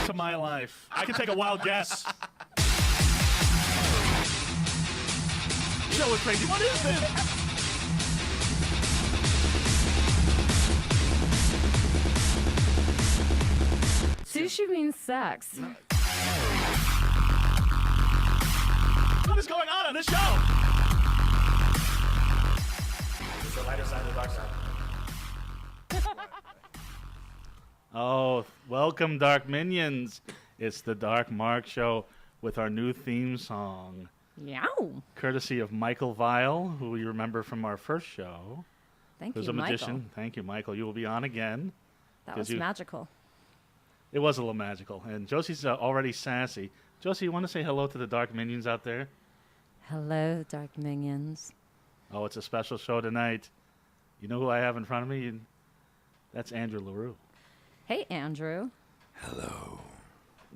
to my life. I can take a wild guess. Show is crazy. What is this? Sushi means sex. What is going on this show? It's the lighter side, the dark side. Oh, welcome, Dark Minions. It's the Dark Mark Show with our new theme song. Yow. Courtesy of Michael Vile, who you remember from our first show. Thank Who's you, a magician. Michael. Thank you, Michael. You will be on again. That was magical. It was a little magical. And Josi's already sassy. Josi, you want to say hello to the Dark Minions out there? Hello, Dark Minions. Oh, it's a special show tonight. You know who I have in front of me? That's Andrew Larue. Hey, Andrew. Hello.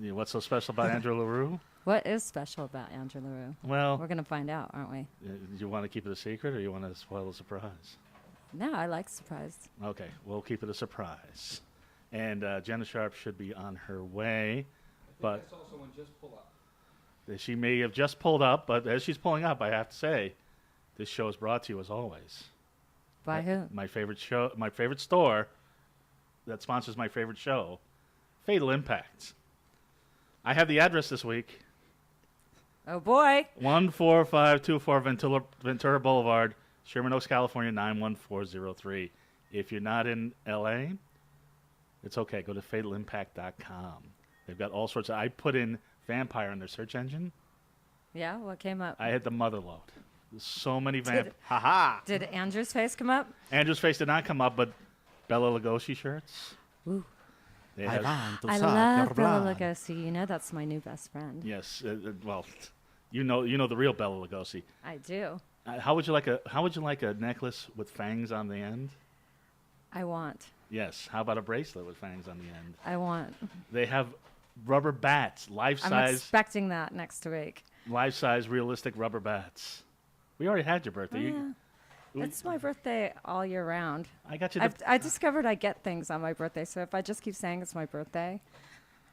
Yeah, what's so special about Andrew Larue? What is special about Andrew Larue? Well, We're going to find out, aren't we? you want to keep it a secret or you want to spoil the surprise? No, I like surprise. Okay, we'll keep it a surprise. And Genna Sharp should be on her way. But I saw someone just pull up. she may have just pulled up, but as she's pulling up, I have to say, this show is brought to you as always. By who? My favorite show, my favorite store that sponsors my favorite show, Fatal Impact. I have the address this week. Oh, boy. 14524 Ventura Boulevard, Sherman Oaks, California, 91403. If you're not in L.A., it's okay. Go to fatalimpact.com. They've got all sorts of... I put in vampire in their search engine. Yeah, what came up? I hit the mother load. There's so many Did- vampires. Ha-ha! Did Andrew's face come up? Andrew's face did not come up, but Bela Lugosi shirts. Ooh. They I have- want to I suck love your Bela blood. Lugosi. You know that's my new best friend. Yes. Well, you know the real Bela Lugosi. I do. How would you like a necklace with fangs on the end? I want. Yes. How about a bracelet with fangs on the end? I want. They have rubber bats, I'm life-size, expecting that next week. realistic rubber bats. We already had your birthday. Oh, yeah. It's my birthday all year round. I got you. I discovered I get things on my birthday, so if I just keep saying it's my birthday.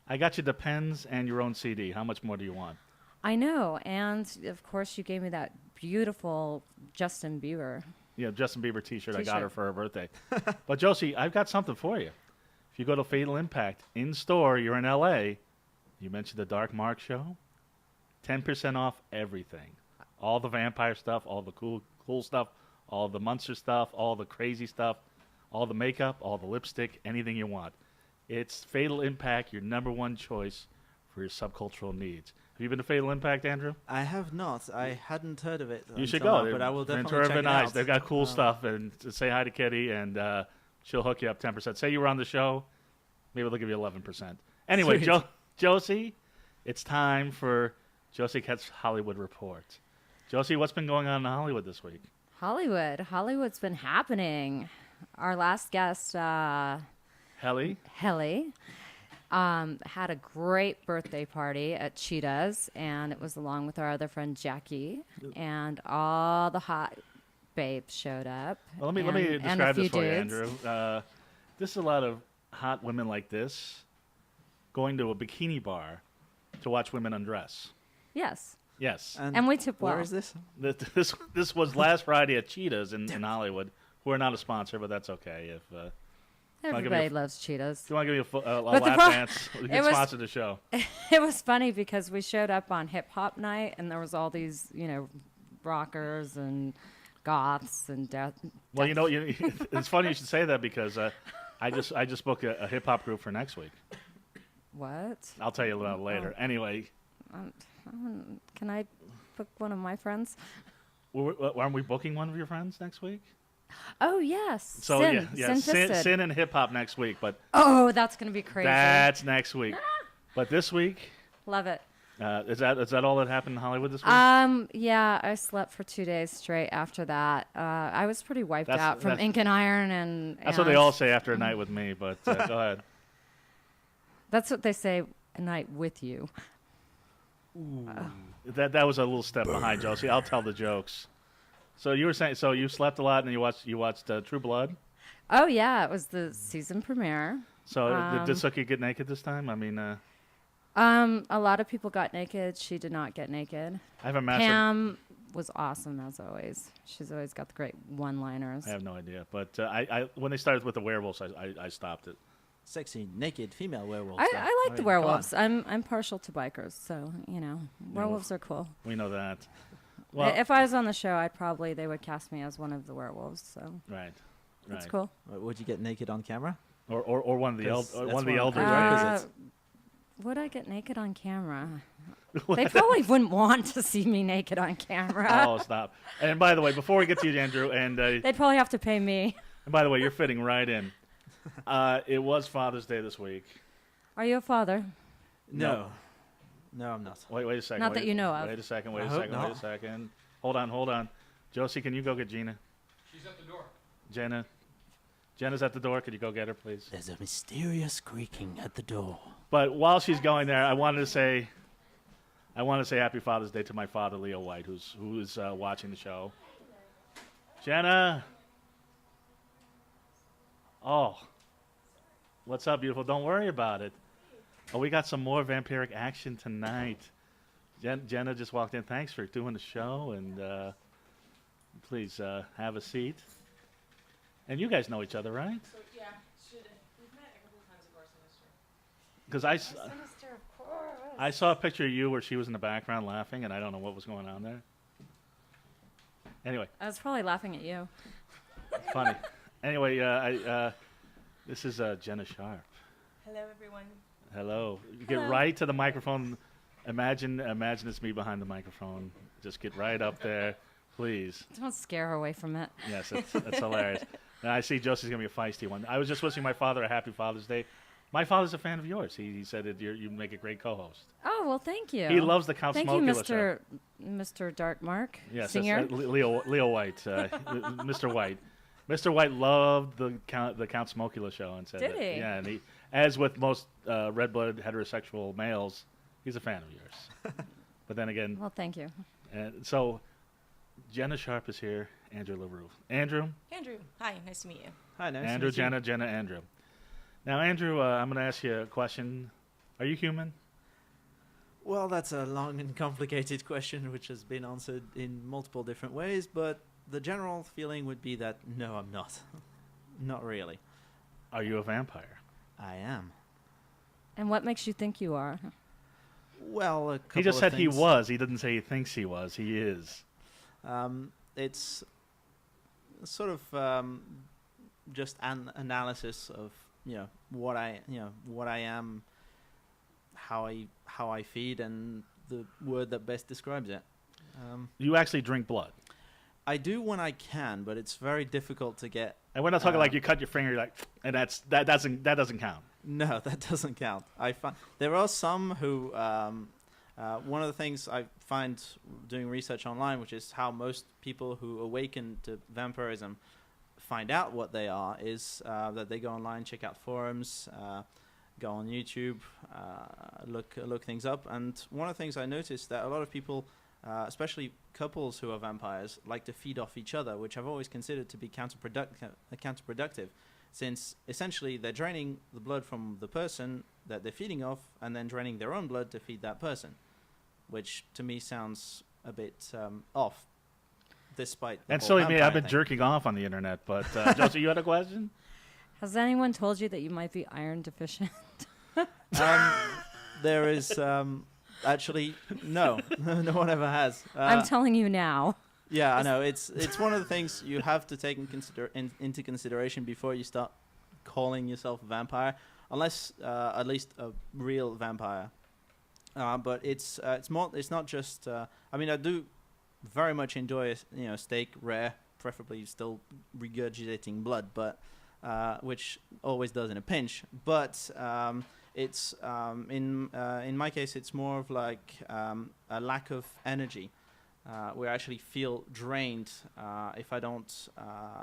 I got you the pens and your own CD. How much more do you want? I know, and of course you gave me that beautiful Justin Bieber. Yeah, Justin Bieber T-shirt. I got T-shirt. her for her birthday. But Josi, I've got something for you. If you go to Fatal Impact in store, you're in L.A. You mentioned the Dark Mark Show. 10% off everything. All the vampire stuff, all the cool stuff, all the monster stuff, all the crazy stuff, all the makeup, all the lipstick, anything you want. It's Fatal Impact, your number one choice for your subcultural needs. Have you been to Fatal Impact, Andrew? I have not. I hadn't heard of it. You should until go. now, but I will definitely Ventura check it Venice. out. They've got cool stuff. And say hi to Kitty, and she'll hook you up 10%. Say you were on the show, maybe they'll give you 11%. Anyway, Sweet. Josi, it's time for Josi Ket's Hollywood Report. Josi, what's been going on in Hollywood this week? Hollywood's been happening. Our last guest, Helly? Helly, had a great birthday party at Cheetah's, and it was along with our other friend Jackie, and all the hot babes showed up. Well, let me and a describe this few for you, dudes. Andrew. This is a lot of hot women like this going to a bikini bar to watch women undress. Yes, Yes. and we tip well. Where is this? This was last Friday at Cheetah's in Hollywood. We're not a sponsor, but that's okay. If give me Everybody a- loves Cheetahs. you want to give me a But the lap pro- dance, we it can was- sponsor the show. It was funny because we showed up on hip hop night, and there was all these, rockers and goths and Well, it's funny you should say that because I just booked a hip hop group for next week. what? I'll tell you about it later. Anyway, Can I book one of my friends? aren't we booking one of your friends next week? Oh yes. So Sin. yeah, Sin-fisted. Sin and hip hop next week, but Oh, that's gonna be crazy. that's next week. But this week, Love it. is that all that happened in Hollywood this week? Yeah, I slept for 2 days straight after that. I was pretty wiped That's- out from that's- ink and iron, and That's what they all say after a night with me. But go ahead. That's what they say. A night with you. That was a little step behind Josie. I'll tell the jokes. So you were saying, so you slept a lot and you watched True Blood. Oh yeah, it was the season premiere. So did Suki get naked this time? I mean, A lot of people got naked. She did not get naked. I have a massive. Pam was awesome as always. She's always got the great one-liners. I have no idea, but I when they started with the werewolves, I stopped it. Sexy, naked female werewolf. I like the Come on. werewolves. I'm partial to bikers, so werewolves are cool. We know that. Well, If I was on the show, they would cast me as one of the werewolves. So right. that's cool. Would you get naked on camera? Or one of the 'Cause that's one of the one of the elders. prerequisites. Would I get naked on camera? They probably wouldn't want to see me naked on camera. Oh, stop! And by the way, before we get to you, Andrew, and They'd probably have to pay me. by the way, you're fitting right in. It was Father's Day this week. Are you a father? No. No, I'm not. Wait a second. Not that you know of. Wait a second. Wait I a hope second. Wait a not. second. Hold on. Josie, can you go get Gina? She's at the door. Jenna's at the door. Could you go get her, please? There's a mysterious creaking at the door. But while she's going there, I wanted to say Happy Father's Day to my father, Leo White, who's watching the show. Genna. Oh. What's up, beautiful? Don't worry about it. Oh, we got some more vampiric action tonight. Genna just walked in. Thanks for doing the show, and please have a seat. And you guys know each other, right? So yeah, we've met a couple of times at our semester. Because I saw a picture of you where she was in the background laughing, and I don't know what was going on there. Anyway, I was probably laughing at you. funny. Anyway, this is Genna Sharp. Hello, everyone. Hello. Get Hello. right to the microphone. Imagine it's me behind the microphone. Just get right up there, please. Don't scare her away from it. Yes, that's hilarious. And I see Josie's going to be a feisty one. I was just wishing my father a happy Father's Day. My father's a fan of yours. He said that you make a great co-host. Oh well, thank you. He loves the Count Thank you, Smokula show. Mr. Dark Mark. Yes, Singer. that's, Leo White, Mr. White. Mr. White loved the Count Smokula show and said, Did that, he? Yeah, and he, as with most red-blooded heterosexual males, he's a fan of yours. But then again, Well, thank you. so Genna Sharp is here. Andrew Larue. Andrew, Andrew, hi, nice to meet you. Hi, nice Andrew, to meet you. Genna, Andrew. Now, Andrew, I'm going to ask you a question. Are you human? Well, that's a long and complicated question which has been answered in multiple different ways, but the general feeling would be that no, I'm not. Not really. Are you a vampire? I am. And what makes you think you are? Well, a couple He just of said he things. was. He didn't say he thinks he was. He is. It's sort of just an analysis of what I am, how I feed, and the word that best describes it. You actually drink blood. I do when I can, but it's very difficult to get. And we're not talking like you cut your finger, like, and that doesn't count. No, that doesn't count. I find there are some who. One of the things I find doing research online, which is how most people who awaken to vampirism find out what they are, is that they go online, check out forums, go on YouTube, look things up. And one of the things I noticed that a lot of people, especially couples who are vampires, like to feed off each other, which I've always considered to be counterproductive, since essentially they're draining the blood from the person that they're feeding off and then draining their own blood to feed that person, which to me sounds a bit off, despite the And whole silly me, vampire I've been thing. jerking off on the internet. But Josie, you had a question? Has anyone told you that you might be iron deficient? There is actually no one ever has. I'm telling you now. Yeah, I know. It's one of the things you have to take into consideration before you start calling yourself a vampire, unless at least a real vampire. But it's not just. I mean, I do very much enjoy steak rare, preferably still regurgitating blood, but which always does in a pinch. But it's in my case, it's more of like a lack of energy. Where I actually feel drained if I don't.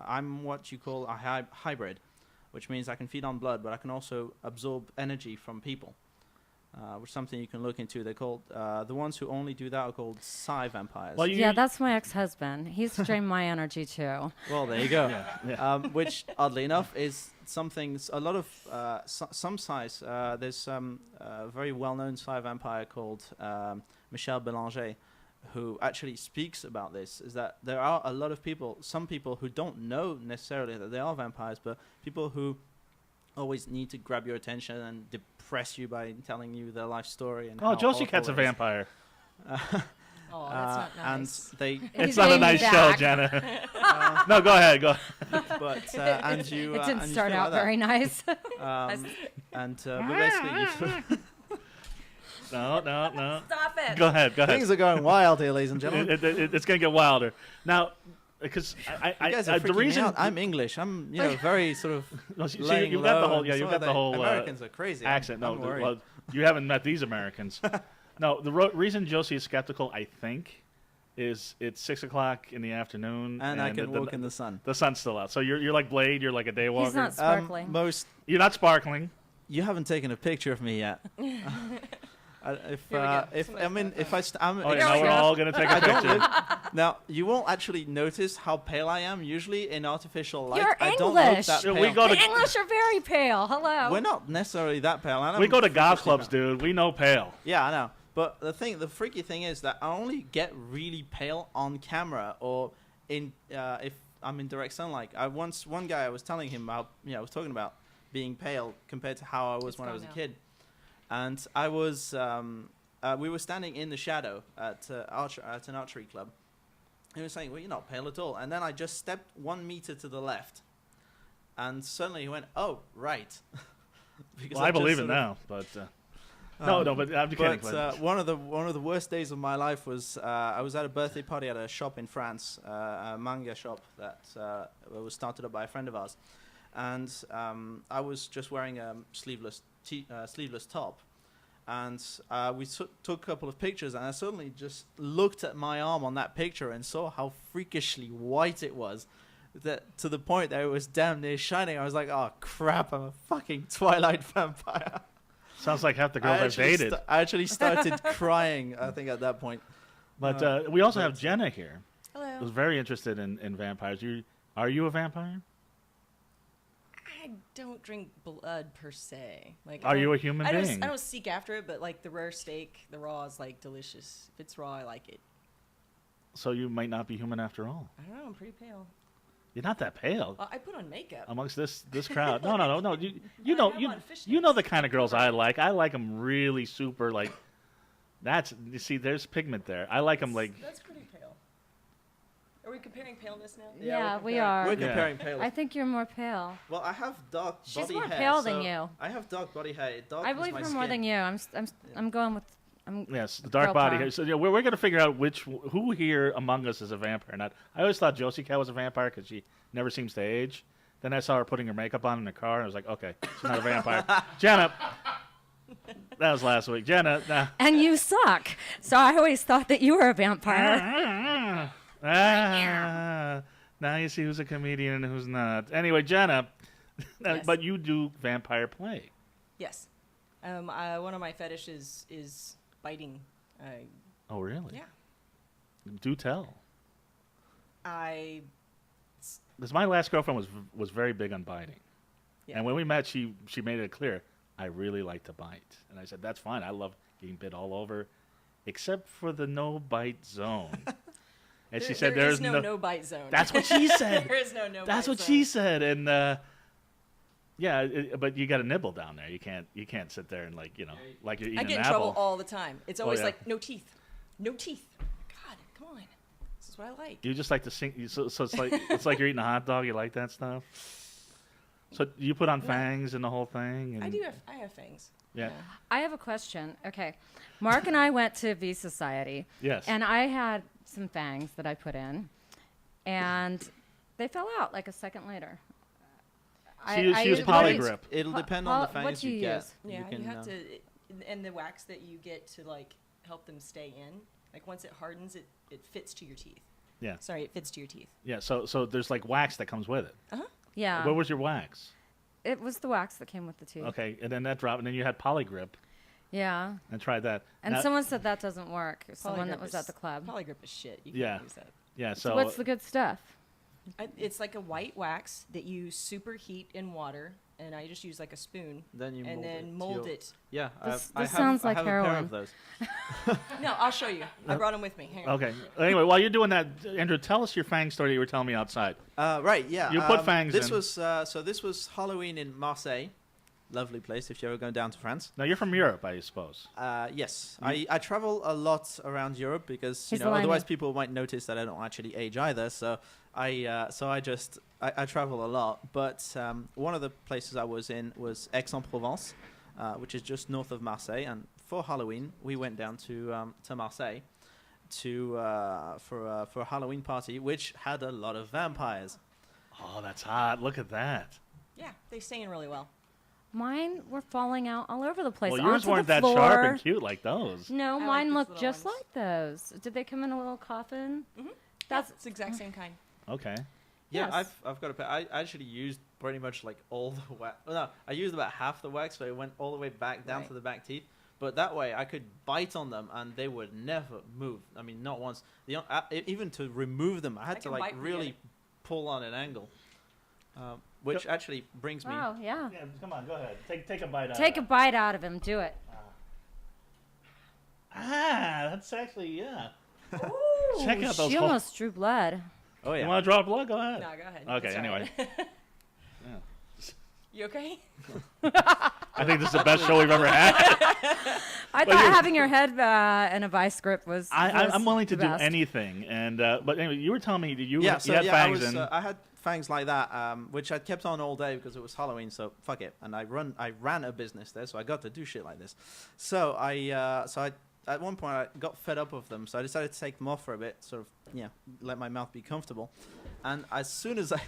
I'm what you call a hybrid, which means I can feed on blood, but I can also absorb energy from people. which is something you can look into. They're called the ones who only do that are called psi vampires. Well, Yeah, that's my ex-husband. He's drained my energy too. Well, there you go. Yeah. Which, oddly enough, is something. A lot of some psis. There's some very well-known psi vampire called Michel Belanger, who actually speaks about this. Is that there are a lot of people, some people who don't know necessarily that they are vampires, but people who always need to grab your attention and depress you by telling you their life story. And how Josie Cat's a awful it is. vampire. Oh, that's not nice. And they, It's He's not a getting nice show, back. Jenna. No, go ahead. Go. but and you. It didn't and you start feel out like very nice. that. But basically, you sort of No. Stop it. Go ahead. things are going wild here, ladies and gentlemen. It's going to get wilder. Now, because You guys are the freaking me reason out. I'm English. I'm very sort of No, see, laying you've got the low whole and you've some got of the whole Americans are crazy. accent. I'm No, worried. well, you haven't met these Americans. No, the reason Josie is skeptical, I think, is it's 6 o'clock in the afternoon and I can walk in the sun. The sun's still out, so you're like Blade. You're like a day walker. He's not sparkling. Most You're not sparkling. you haven't taken a picture of me yet. If Here we go. if I'm Oh, yeah, now we're all going to take a I don't picture. look, now you won't actually notice how pale I am. Usually in artificial light, You're I don't look English. that Yeah, pale. we go The to English are very pale. Hello. We're not necessarily that pale. And we I'm go to golf freakishly clubs, pale. dude. We know pale. Yeah, I know. But the freaky thing is that I only get really pale on camera or in if I'm in direct sunlight. One guy I was telling him about, I was talking about being pale compared to how I was It's when I gone was a now. kid, and I was we were standing in the shadow at an archery club. He was saying, "Well, you're not pale at all," and then I just stepped 1 meter to the left, and suddenly he went, "Oh, right." Because Well, I just believe it sort of- now, but no, but I'm kidding. But one of the worst days of my life was I was at a birthday party at a shop in France, a manga shop that was started up by a friend of ours, and I was just wearing a sleeveless top, and we took a couple of pictures, and I suddenly just looked at my arm on that picture and saw how freakishly white it was. That to the point that it was damn near shining. I was like, "Oh crap! I'm a fucking Twilight vampire." sounds like half the girls I've dated. I actually started crying, I think, at that point. But we also have Jenna here, Hello. who's very interested in vampires. Are you a vampire? I don't drink blood per se. Like, Are you a human I being? don't seek after it, but like the rare steak, the raw is like delicious. If it's raw, I like it. So you might not be human after all. I don't know. I'm pretty pale. You're not that pale I put on makeup. amongst this crowd. No. You I know have on fishnets. you know the kind of girls I like. I like them really super like. You see, there's pigment there. I like them like. That's pretty pale. Are we comparing paleness now? Yeah, we We're are. Yeah. comparing pale. I think you're more pale. Well, I have dark She's body more hair. pale than so you. I have dark body hair. Dark I is believe my her more skin. than you. I'm going with. Yes, the dark Girl body power. hair. So yeah, we're going to figure out who here among us is a vampire. Not. I always thought Josie Cat was a vampire because she never seems to age. Then I saw her putting her makeup on in the car, and I was like, okay, she's not a vampire. Jenna, that was last week. Jenna, nah. And you suck. So I always thought that you were a vampire. Now you see who's a comedian and who's not. Anyway, Jenna, Yes. but you do vampire play. Yes. One of my fetishes is biting. Oh, really? Yeah. Do tell. I Because my last girlfriend was very big on biting. Yeah. And when we met, she made it clear, I really like to bite. And I said, that's fine. I love getting bit all over, except for the no-bite zone. And she said, there is there's no bite zone. That's what she said. There is no That's bite what zone. she said. And yeah, but you got to nibble down there. You can't sit there and like you're eating I get an in apple. trouble all the time. It's always yeah. like no teeth, no teeth. God, come on. This is what I like. You just like to sing. So it's like you're eating a hot dog. You like that stuff. So you put on fangs and the whole thing. And, I have fangs. Yeah. I have a question. Okay. Mark and I went to V Society. Yes. And I had some fangs that I put in. And they fell out like a second later. She used what polygrip. It'll Po- depend on the poly- fangs what do you get. use? Yeah, you, can, have to, and the wax that you get to like help them stay in. Like once it hardens, it fits to your teeth. Yeah. Sorry, it fits to your teeth. Yeah. So there's like wax that comes with it. Yeah. Where was your wax? It was the wax that came with the teeth. Okay, and then that dropped, and then you had polygrip. Yeah. and tried that. And Now- someone said that doesn't work. Someone that Polygrip was is- at the club. Polygrip is shit. You Yeah. can't use that. yeah, So so what's the good stuff? It's like a white wax that you superheat in water, and I just use like a spoon Then you and mold then it. mold to your- it. Yeah, This I sounds like have a pair heroin. of those. No, I'll show you. I brought them with me. Hang on. okay. Anyway, while you're doing that, Andrew, tell us your Fang story you were telling me outside. Right, yeah. You put fangs this in. was this was Halloween in Marseille. Lovely place if you're ever going down to France. Now you're from Europe, I suppose. Yes, I travel a lot around Europe because He's otherwise lying. people might notice that I don't actually age either. So I travel a lot. But one of the places I was in was Aix-en-Provence, which is just north of Marseille. And for Halloween, we went down to Marseille for a Halloween party, which had a lot of vampires. Oh, that's hot. Look at that. Yeah, they sing really well. Mine were falling out all over the place. Well, yours onto weren't the that floor. sharp and cute like those. No, I like mine these looked little just ones. like those. Did they come in a little coffin? Mm-hmm. That's It's the exact same kind. Okay. Yeah, Yes. I've got a pair. I actually used pretty much like all the wax. Well, no, I used about half the wax, so it went all the way back down Right. to the back teeth. But that way, I could bite on them, and they would never move. I mean, not once. Even to remove them, I had to can like bite me really at pull on an angle. Which actually brings me. oh yeah. Yeah, come on, go ahead. Take a bite out. Take a bite out of him. Do it. That's actually Check Ooh, out those she holes. almost drew blood. Oh You yeah. want to draw blood? Go ahead. No, go ahead. Okay, It's all anyway. right. Yeah. You okay? I think this is the best show we've ever had. I But thought you- having your head in a vice grip was. I'm willing to the do best. anything. And but anyway, you were telling me that you Yeah, had so yeah, fangs in. I had fangs like that, which I kept on all day because it was Halloween. So fuck it, and I ran a business there, so I got to do shit like this. So I at one point I got fed up of them, so I decided to take them off for a bit, sort of let my mouth be comfortable. And as soon as I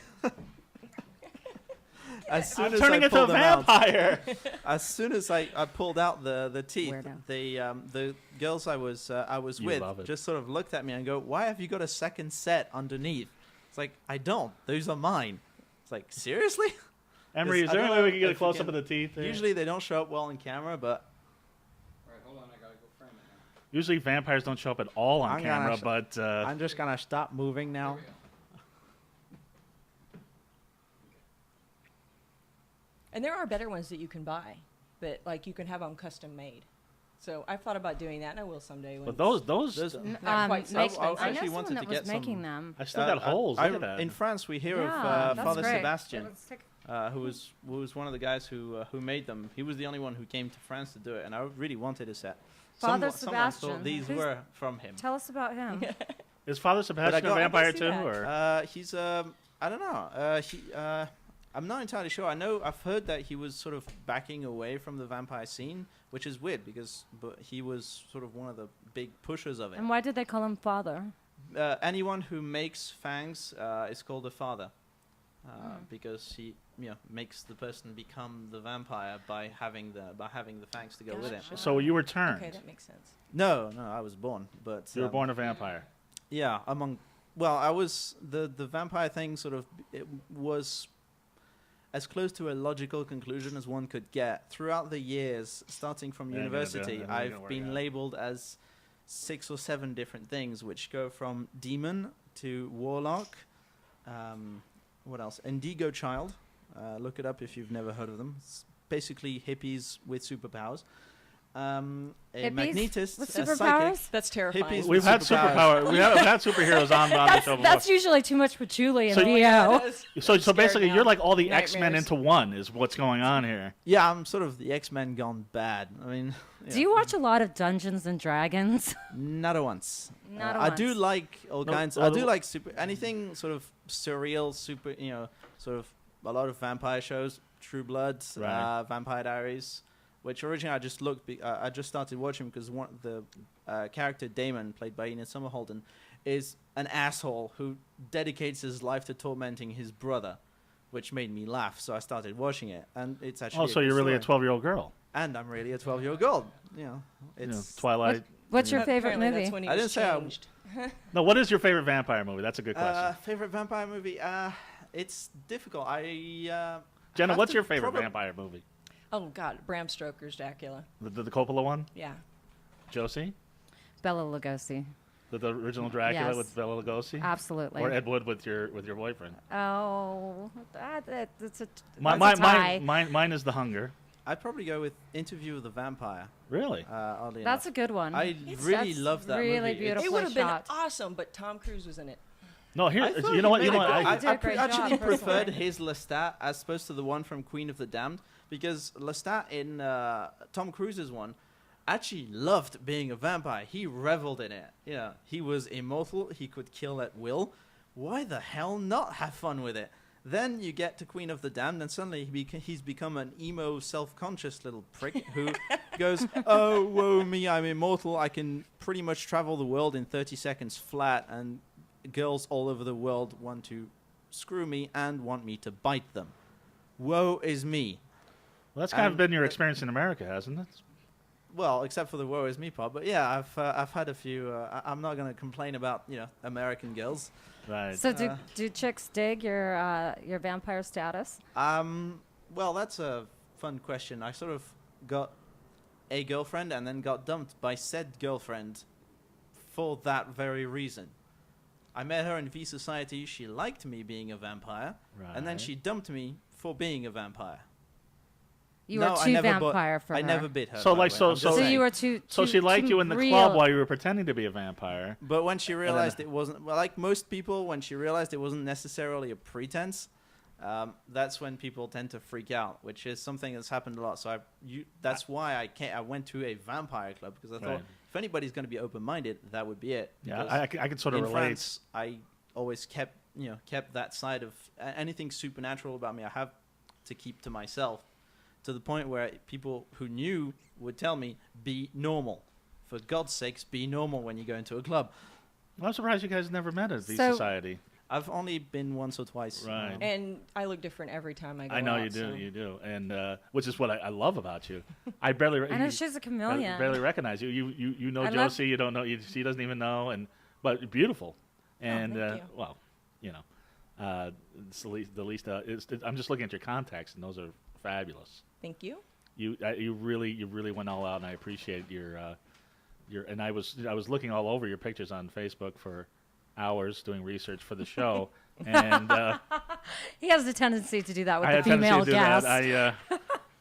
I'm turning into a pulled them out, vampire. as soon as I pulled out the teeth, Weirdo. the girls I was You with love it. just sort of looked at me and go, "Why have you got a second set underneath?" It's like, I don't. Those are mine. It's like, seriously? Emery, is I there don't any way we know can get a if we close up can- of the teeth? Here? Usually they don't show up well on camera, but Alright, hold on, I gotta go frame it now. Usually vampires don't show up at all on I'm gonna camera, sh- but I'm just gonna stop moving now. Here we go. And there are better ones that you can buy, but like you can have them custom made. So I've thought about doing that, and I will someday. When but those There's- Not quite so make, expensive. I actually know someone wanted that to was get some- making them. I still got holes. Look at that. In France, we hear Yeah, of that's Father great. Sebastian, Let's take- who was one of the guys who made them. He was the only one who came to France to do it, and I really wanted a set. Father Someone Sebastian. thought these Who's- were from him. Tell us about him. Is Father Sebastian a got- vampire I can see too? that. Or He's I don't know. I'm not entirely sure. I've heard that he was sort of backing away from the vampire scene, which is weird but he was sort of one of the big pushers of it. And why did they call him Father? Anyone who makes fangs is called a father, because he makes the person become the vampire by having the fangs to go with it. Gotcha. so you were turned. Okay, that makes sense. No, I was born, but You were born a vampire. Yeah, I was the vampire thing. Sort of, it was as close to a logical conclusion as one could get. Throughout the years, starting from Ain't gonna do it. university, Ain't gonna I've work been out. labeled as 6 or 7 different things, which go from demon to warlock. What else? Indigo child. Look it up if you've never heard of them. It's basically hippies with superpowers. A Hippies magnetist, with a psychic. superpowers? That's terrifying. Hippies We've with had superpowers. superpower. We've had superheroes on the show before. That's usually too much patchouli and So- VO. So scared basically, now. you're like all the X-Men Nightmares. into one is what's going on here. Yeah, I'm sort of the X-Men gone bad. I mean, Do you watch a lot of Dungeons and Dragons? Not a once. Not a I do once. like all No, kinds. well, I do like anything sort of surreal, sort of a lot of vampire shows, True Blood, Right. Vampire Diaries, which originally I just I just started watching because the character Damon, played by Ian Somerhalder, is an asshole who dedicates his life to tormenting his brother, which made me laugh. So I started watching it, and it's actually. Oh, so you're really a 12-year-old girl. And I'm really a 12-year-old girl. It's Twilight. What's your favorite Apparently movie? That's when he I was didn't say I- changed. No, what is your favorite vampire movie? That's a good question. Favorite vampire movie. It's difficult. Jenna, have what's to your favorite probab- vampire movie? Oh God, Bram Stoker's Dracula. The Coppola one? Yeah. Josi? Bela Lugosi. The original Dracula Yes. with Bela Lugosi? Absolutely. Or Ed Wood with your boyfriend? Oh, that's a Mine, tie. mine is The Hunger. I'd probably go with Interview with the Vampire. Really? Oddly That's enough. a good one. I That's really love that really movie. beautiful. It would have been shot. awesome, but Tom Cruise was in it. No, here. I thought You know what? he You know made what? a I did a great actually job, preferred personally. his Lestat as opposed to the one from Queen of the Damned, because Lestat in Tom Cruise's one actually loved being a vampire. He reveled in it. Yeah, he was immortal. He could kill at will. Why the hell not have fun with it? Then you get to Queen of the Damned, and suddenly he's become an emo, self-conscious little prick who goes, "Oh, woe me, I'm immortal. I can pretty much travel the world in 30 seconds flat, and girls all over the world want to screw me and want me to bite them. Woe is me." Well, that's kind of And been your experience in America, hasn't it? Well, except for the woe is me part, but yeah, I've had a few. I'm not going to complain about American girls. Right. So do chicks dig your vampire status? Well, that's a fun question. I sort of got a girlfriend and then got dumped by said girlfriend for that very reason. I met her in V Society. She liked me being a vampire, and then Right. she dumped me for being a vampire. You No, were I too never bought- vampire for I her. never bit her. So, by the like, way. so- I'm just so- So saying. you were too. So she liked you in the real. club while you were pretending to be a vampire. But when she realized it wasn't, well, like most people, when she realized it wasn't necessarily a pretense, that's when people tend to freak out, which is something that's happened a lot. So that's why I went to a vampire club, because I thought Right. if anybody's going to be open-minded, that would be it. Yeah, Because I can sort of in relate. France, I always kept that side of anything supernatural about me. I have to keep to myself, to the point where people who knew would tell me, "Be normal. For God's sakes, be normal when you go into a club." Well, I'm surprised you guys never met at V So- Society. I've only been once or twice. Right. And I look different every time I go I know out, you do, so- you do, and which is what I love about you. I barely, I know you- she's a I chameleon. barely recognize you. You know I love- Josie, you don't know. She doesn't even know, but beautiful, and thank you. well, it's the least. I'm just looking at your contacts, and those are fabulous. Thank you. You really went all out, and I appreciate your. And I was looking all over your pictures on Facebook for hours doing research for the show, and He has a tendency to do that with I the had a tendency female to do guests. that.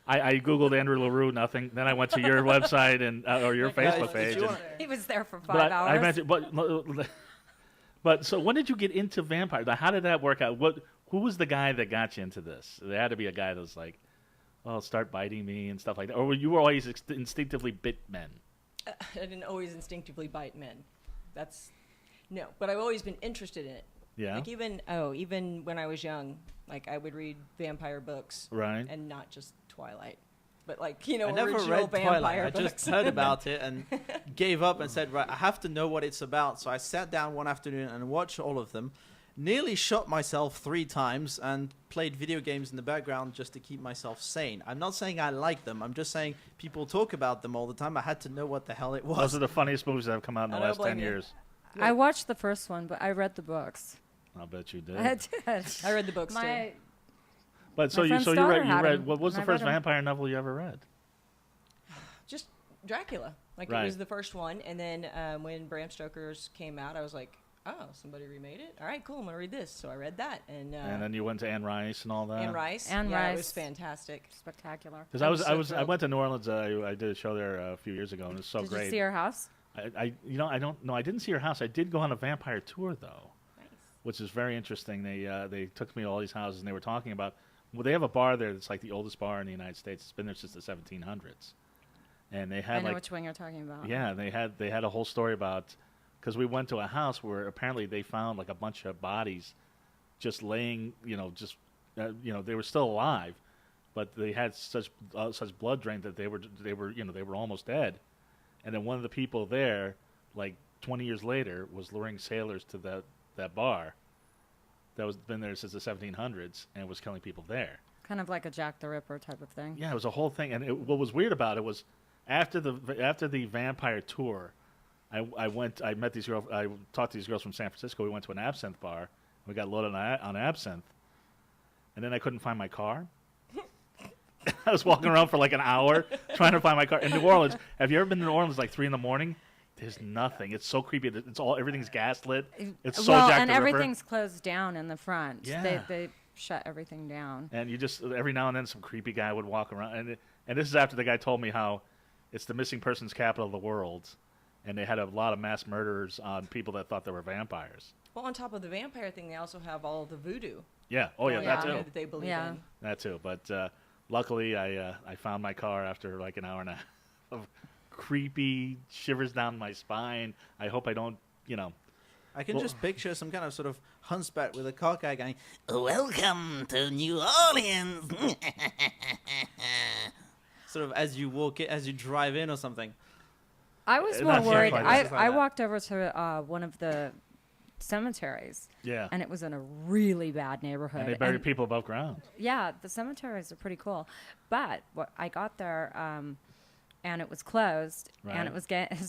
I googled Andrew Larue, nothing. Then I went to your website and or your Facebook Did page. you and- want- He was there for 5 but hours. I mentioned, but so when did you get into vampire? How did that work out? Who was the guy that got you into this? There had to be a guy that was like, "Well, start biting me" and stuff like that. Or you were always instinctively bit men? I didn't always instinctively bite men. No, but I've always been interested in it. Yeah. Like even when I was young, like I would read vampire books Right. and not just Twilight, but like I never original read vampire Twilight. I books. just heard about it and gave up and said, right, I have to know what it's about. So I sat down one afternoon and watched all of them. Nearly shot myself 3 times and played video games in the background just to keep myself sane. I'm not saying I like them. I'm just saying people talk about them all the time. I had to know what the hell it was. Those are the funniest movies that have come out in the I don't last 10 blame you. years. I watched the first one, but I read the books. I'll bet you did. I did. I read the books too. My But so My you friend's so you daughter read had 'em, what was the and I read first 'em. vampire novel you ever read? Just Dracula. Like Right. it was the first one, and then when Bram Stoker's came out, I was like, oh, somebody remade it. All right, cool. I'm gonna read this. So I read that, and And then you went to Anne Rice and all that. Anne Rice. Anne yeah, it Rice. was fantastic. spectacular. Because I'm I so I thrilled. went to New Orleans. I did a show there a few years ago, and it was so Did great. you see her house? I don't know. I didn't see her house. I did go on a vampire tour though, Nice. which is very interesting. They took me to all these houses, and they were talking about. Well, they have a bar there that's like the oldest bar in the United States. It's been there since the 1700s, and they I had know like which one you're talking about. yeah, they had a whole story about because we went to a house where apparently they found like a bunch of bodies just laying, they were still alive, but they had such blood drain that they were almost dead. And then one of the people there, like 20 years later, was luring sailors to that bar that was been there since the 1700s and was killing people there. Kind of like a Jack the Ripper type of thing. Yeah, it was a whole thing. And what was weird about it was after the vampire tour, I met these girls. I talked to these girls from San Francisco. We went to an absinthe bar. We got loaded on absinthe, and then I couldn't find my car. I was walking around for like an hour trying to find my car in New Orleans. Have you ever been to New Orleans like 3 a.m? There's nothing. It's so creepy. Everything's gaslit. It's so well, Jack and the Ripper. everything's closed down in the front. Yeah. They shut everything down. And you just every now and then some creepy guy would walk around, and this is after the guy told me how it's the missing persons capital of the world, and they had a lot of mass murders on people that thought they were vampires. Well, on top of the vampire thing, they also have all of the voodoo. Yeah. Oh yeah, going that on too. there that they believe in. That too. But luckily, I found my car after like an hour and a half of creepy shivers down my spine. I hope I don't, I can just picture some kind of sort of hunchback with a cock eye going, "Welcome to New Orleans." Sort of as you drive in or something. I was more That's worried. terrifying. Just like I that. walked over to one of the cemeteries, Yeah. and it was in a really bad neighborhood. And they bury people above ground. Yeah, the cemeteries are pretty cool. But I got there, and it was closed, Right. and it was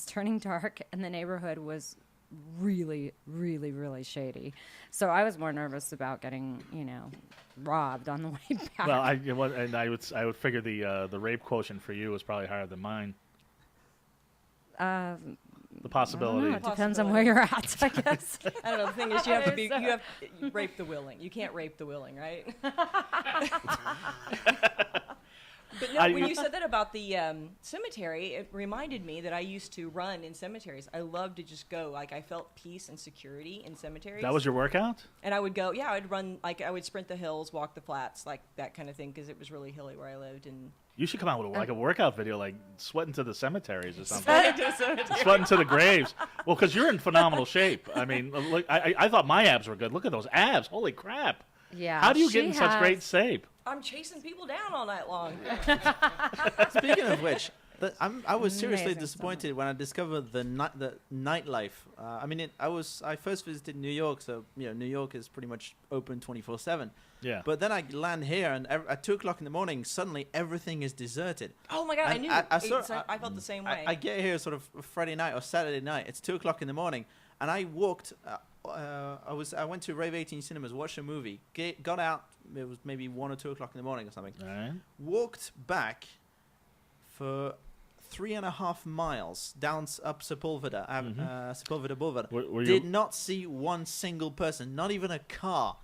turning dark, and the neighborhood was really, really, really shady. So I was more nervous about getting, robbed on the way back. Well, I would figure the rape quotient for you was probably higher than mine. The I don't know. possibility. It depends on where you're at, I guess. I don't know. The thing is, you rape the willing. You can't rape the willing, right? But no, when you said that about the cemetery, it reminded me that I used to run in cemeteries. I loved to just go. Like, I felt peace and security in cemeteries. That was your workout? And I would go, I'd run, like, I would sprint the hills, walk the flats, like that kind of thing, because it was really hilly where I lived. And You should come out with a workout video, like sweating to the cemeteries or something. Sweating to the graves. Well, because you're in phenomenal shape. I mean, look, I thought my abs were good. Look at those abs. Holy crap. Yeah. How do you get she in such great has- shape? I'm chasing people down all night long. Speaking of which, I was seriously Amazing disappointed when I discovered the nightlife. I first visited New York, so New York is pretty much open 24/7. Yeah. But then I land here, and at 2 o'clock in the morning, suddenly everything is deserted. Oh my God, I And knew. I felt the same way. I get here sort of Friday night or Saturday night. It's 2 o'clock in the morning, and I walked. I went to Rave 18 Cinemas, watched a movie, got out. It was maybe 1 or 2 o'clock in the morning or something. All right. Walked back for 3.5 miles down up Sepulveda, Sepulveda Boulevard. Were Did you, not see one single person, not even a car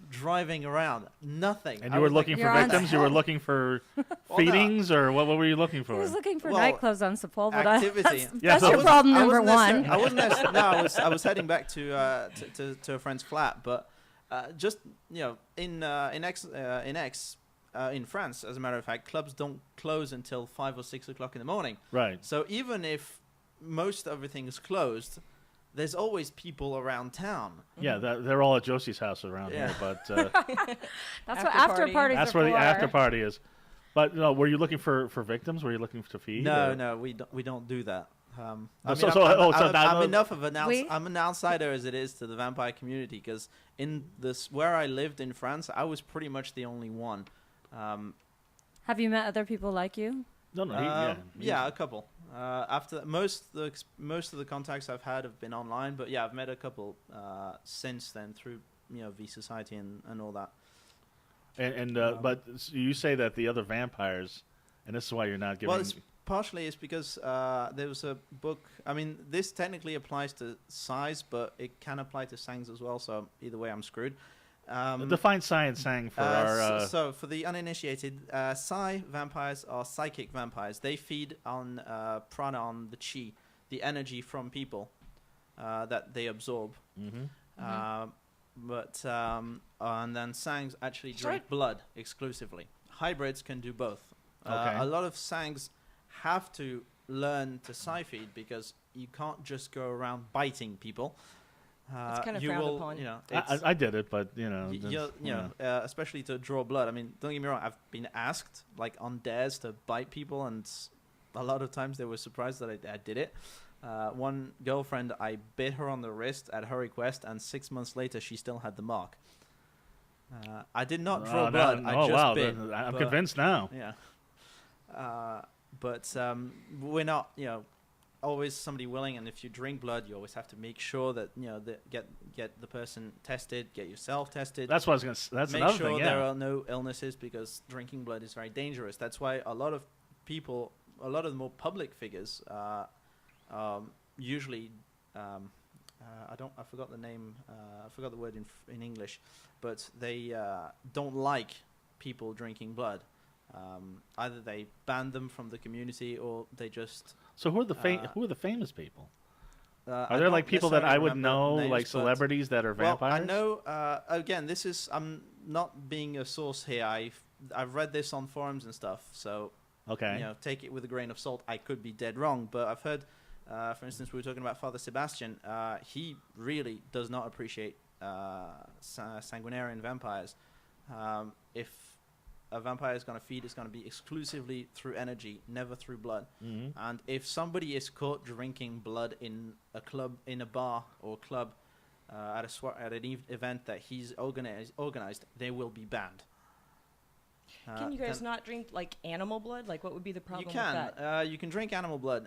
driving around. Nothing. and I you were was like, looking for You're on victims? You were looking for feedings, or what were you looking He for? was looking for Well, nightclubs on Sepulveda. activity. Yeah, That's so- your problem I number wasn't one. necessar- I wasn't necessar- no, I was heading back to a friend's flat, but just in France, as a matter of fact, clubs don't close until 5 or 6 o'clock in the morning. Right. So even if most everything is closed, there's always people around town. Yeah, they're all at Josi's house around Yeah. here, but That's what After after party. parties that's are where the for. after party is. But no, were you looking for victims? Were you looking to feed? or- No, we don't do that. I Oh, mean, so- I'm, so- I'm- oh, so I'm- that- I'm enough of We- an outsider as it is to the vampire community, because in this where I lived in France, I was pretty much the only one. Have you met other people like you? No, no. Yeah, a couple. After most of the contacts I've had have been online, but yeah, I've met a couple since then through V Society and all that. But you say that the other vampires, and this is why you're not giving. Well, partially because there was a book. I mean, this technically applies to size, but it can apply to Sangs as well. So either way, I'm screwed. Define science sang for our. So for the uninitiated, psi vampires are psychic vampires. They feed on prana, on the chi, the energy from people that they absorb. Mhm. And then Sangs actually drink blood exclusively. Hybrids can do both. Okay. A lot of Sangs have to learn to psi feed because you can't just go around biting people. It's kind of you frowned will, upon. I did it, but especially to draw blood. I mean, don't get me wrong. I've been asked like on dares to bite people, and a lot of times they were surprised that I did it. One girlfriend, I bit her on the wrist at her request, and 6 months later, she still had the mark. I did not draw blood. I just bit. I'm but- convinced now. Yeah. But we're not, always somebody willing, and if you drink blood, you always have to make sure that get the person tested, get yourself tested. That's what I was going to. That's make another sure thing. Yeah. there are no illnesses, because drinking blood is very dangerous. That's why a lot of people, a lot of the more public figures, usually. I forgot the name. I forgot the word in English, but they don't like people drinking blood. Either they ban them from the community, or they just. So who are the famous people? Are there don't like people that I would necessarily know, remember like names, celebrities that are vampires? Well, I know. Again, this is. I'm not being a source here. I've read this on forums and stuff. So Okay. take it with a grain of salt. I could be dead wrong, but I've heard. For instance, we were talking about Father Sebastian. He really does not appreciate sanguinarian vampires. If a vampire is going to feed, it's going to be exclusively through energy, never through blood. Mm-hmm. And if somebody is caught drinking blood in a club, in a bar or club, at an event that he's organized, they will be banned. Can you guys not drink like animal blood? Like, what would be the problem You can. with that? You can drink animal blood.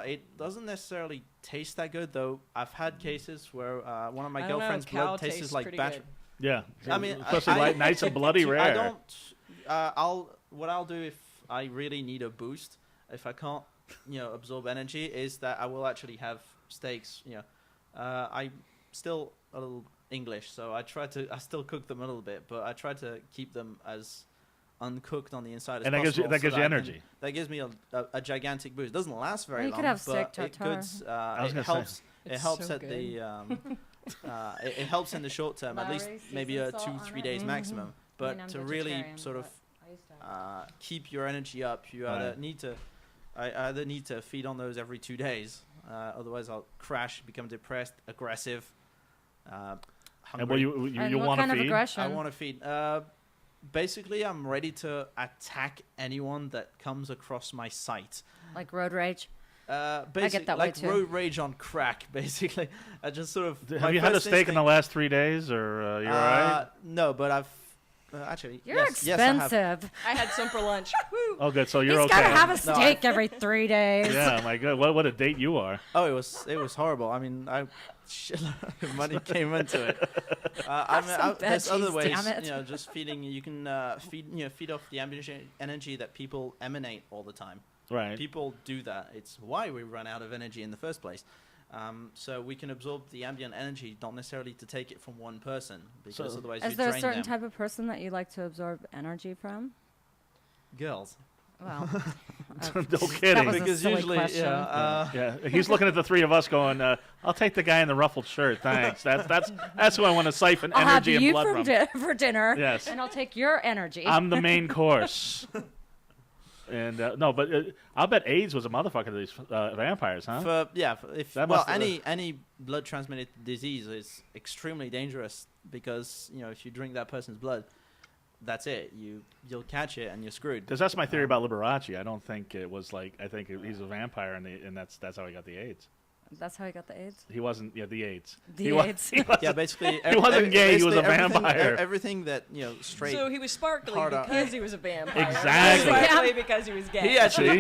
It doesn't necessarily taste that good, though. I've had cases where one of my I don't know, girlfriend's cow blood tastes tastes like pretty battery. good. Yeah. I mean, especially like nice and bloody rare. I don't. What I'll do if I really need a boost, if I can't, absorb energy, is that I will actually have steaks. I'm still a little English, so I still cook them a little bit, but I try to keep them as uncooked on the inside as And that possible. gives you energy. That gives me a gigantic boost. It doesn't last very You long, could have but steak it tartare. it helps. It It's helps so at good. the. It helps in the short term, at least Lowry maybe seasoned salt 2-3 on days it. maximum. But I'm to really vegetarian, sort of but I used to have it. keep your energy up, you either need to. I either need to feed on those every 2 days, otherwise I'll crash, become depressed, aggressive, And hungry. well, you And what want to kind of feed? aggression? I want to feed. Basically, I'm ready to attack anyone that comes across my sight. Like road rage. Basically, that way like too. road rage on crack. Basically, I just sort of. Have you had a steak in the last 3 days, or you're all right? No, but I've actually. You're yes, yes, I have. expensive. I had some for lunch. Woo! Oh, good. So you're He's okay. got to have a No, steak every 3 days. Yeah, my God. What a date you are. Oh, it was horrible. I mean, money came into it. some There's other veggies, ways, damn it. just feeding. You can feed off the energy that people emanate all the time. Right. People do that. It's why we run out of energy in the first place. So we can absorb the ambient energy, not necessarily to take it from one person, because So- otherwise Is you there a drain certain them. type of person that you like to absorb energy from? Girls. Well, No that kidding. was a Because silly usually, question. Yeah, he's looking at the three of us, going, "I'll take the guy in the ruffled shirt, thanks. That's who I want to siphon I'll have energy and you blood from. for dinner, Yes. and I'll take your energy. I'm the main course." And no, but I'll bet AIDS was a motherfucker to these vampires, huh? If That must have- any blood transmitted disease is extremely dangerous, because if you drink that person's blood, that's it. You'll catch it and you're screwed. Because that's my theory about Liberace. I don't think it was like, I think he's a vampire, and that's how he got the AIDS. That's how he got the AIDS. He wasn't, the AIDS. The He wa- AIDS. he wasn't- Yeah, basically, He wasn't gay, he was a everything- vampire. Everything that straight. So he was sparkly hard on- because he was a vampire. Exactly. Not sparkly because he was gay. he actually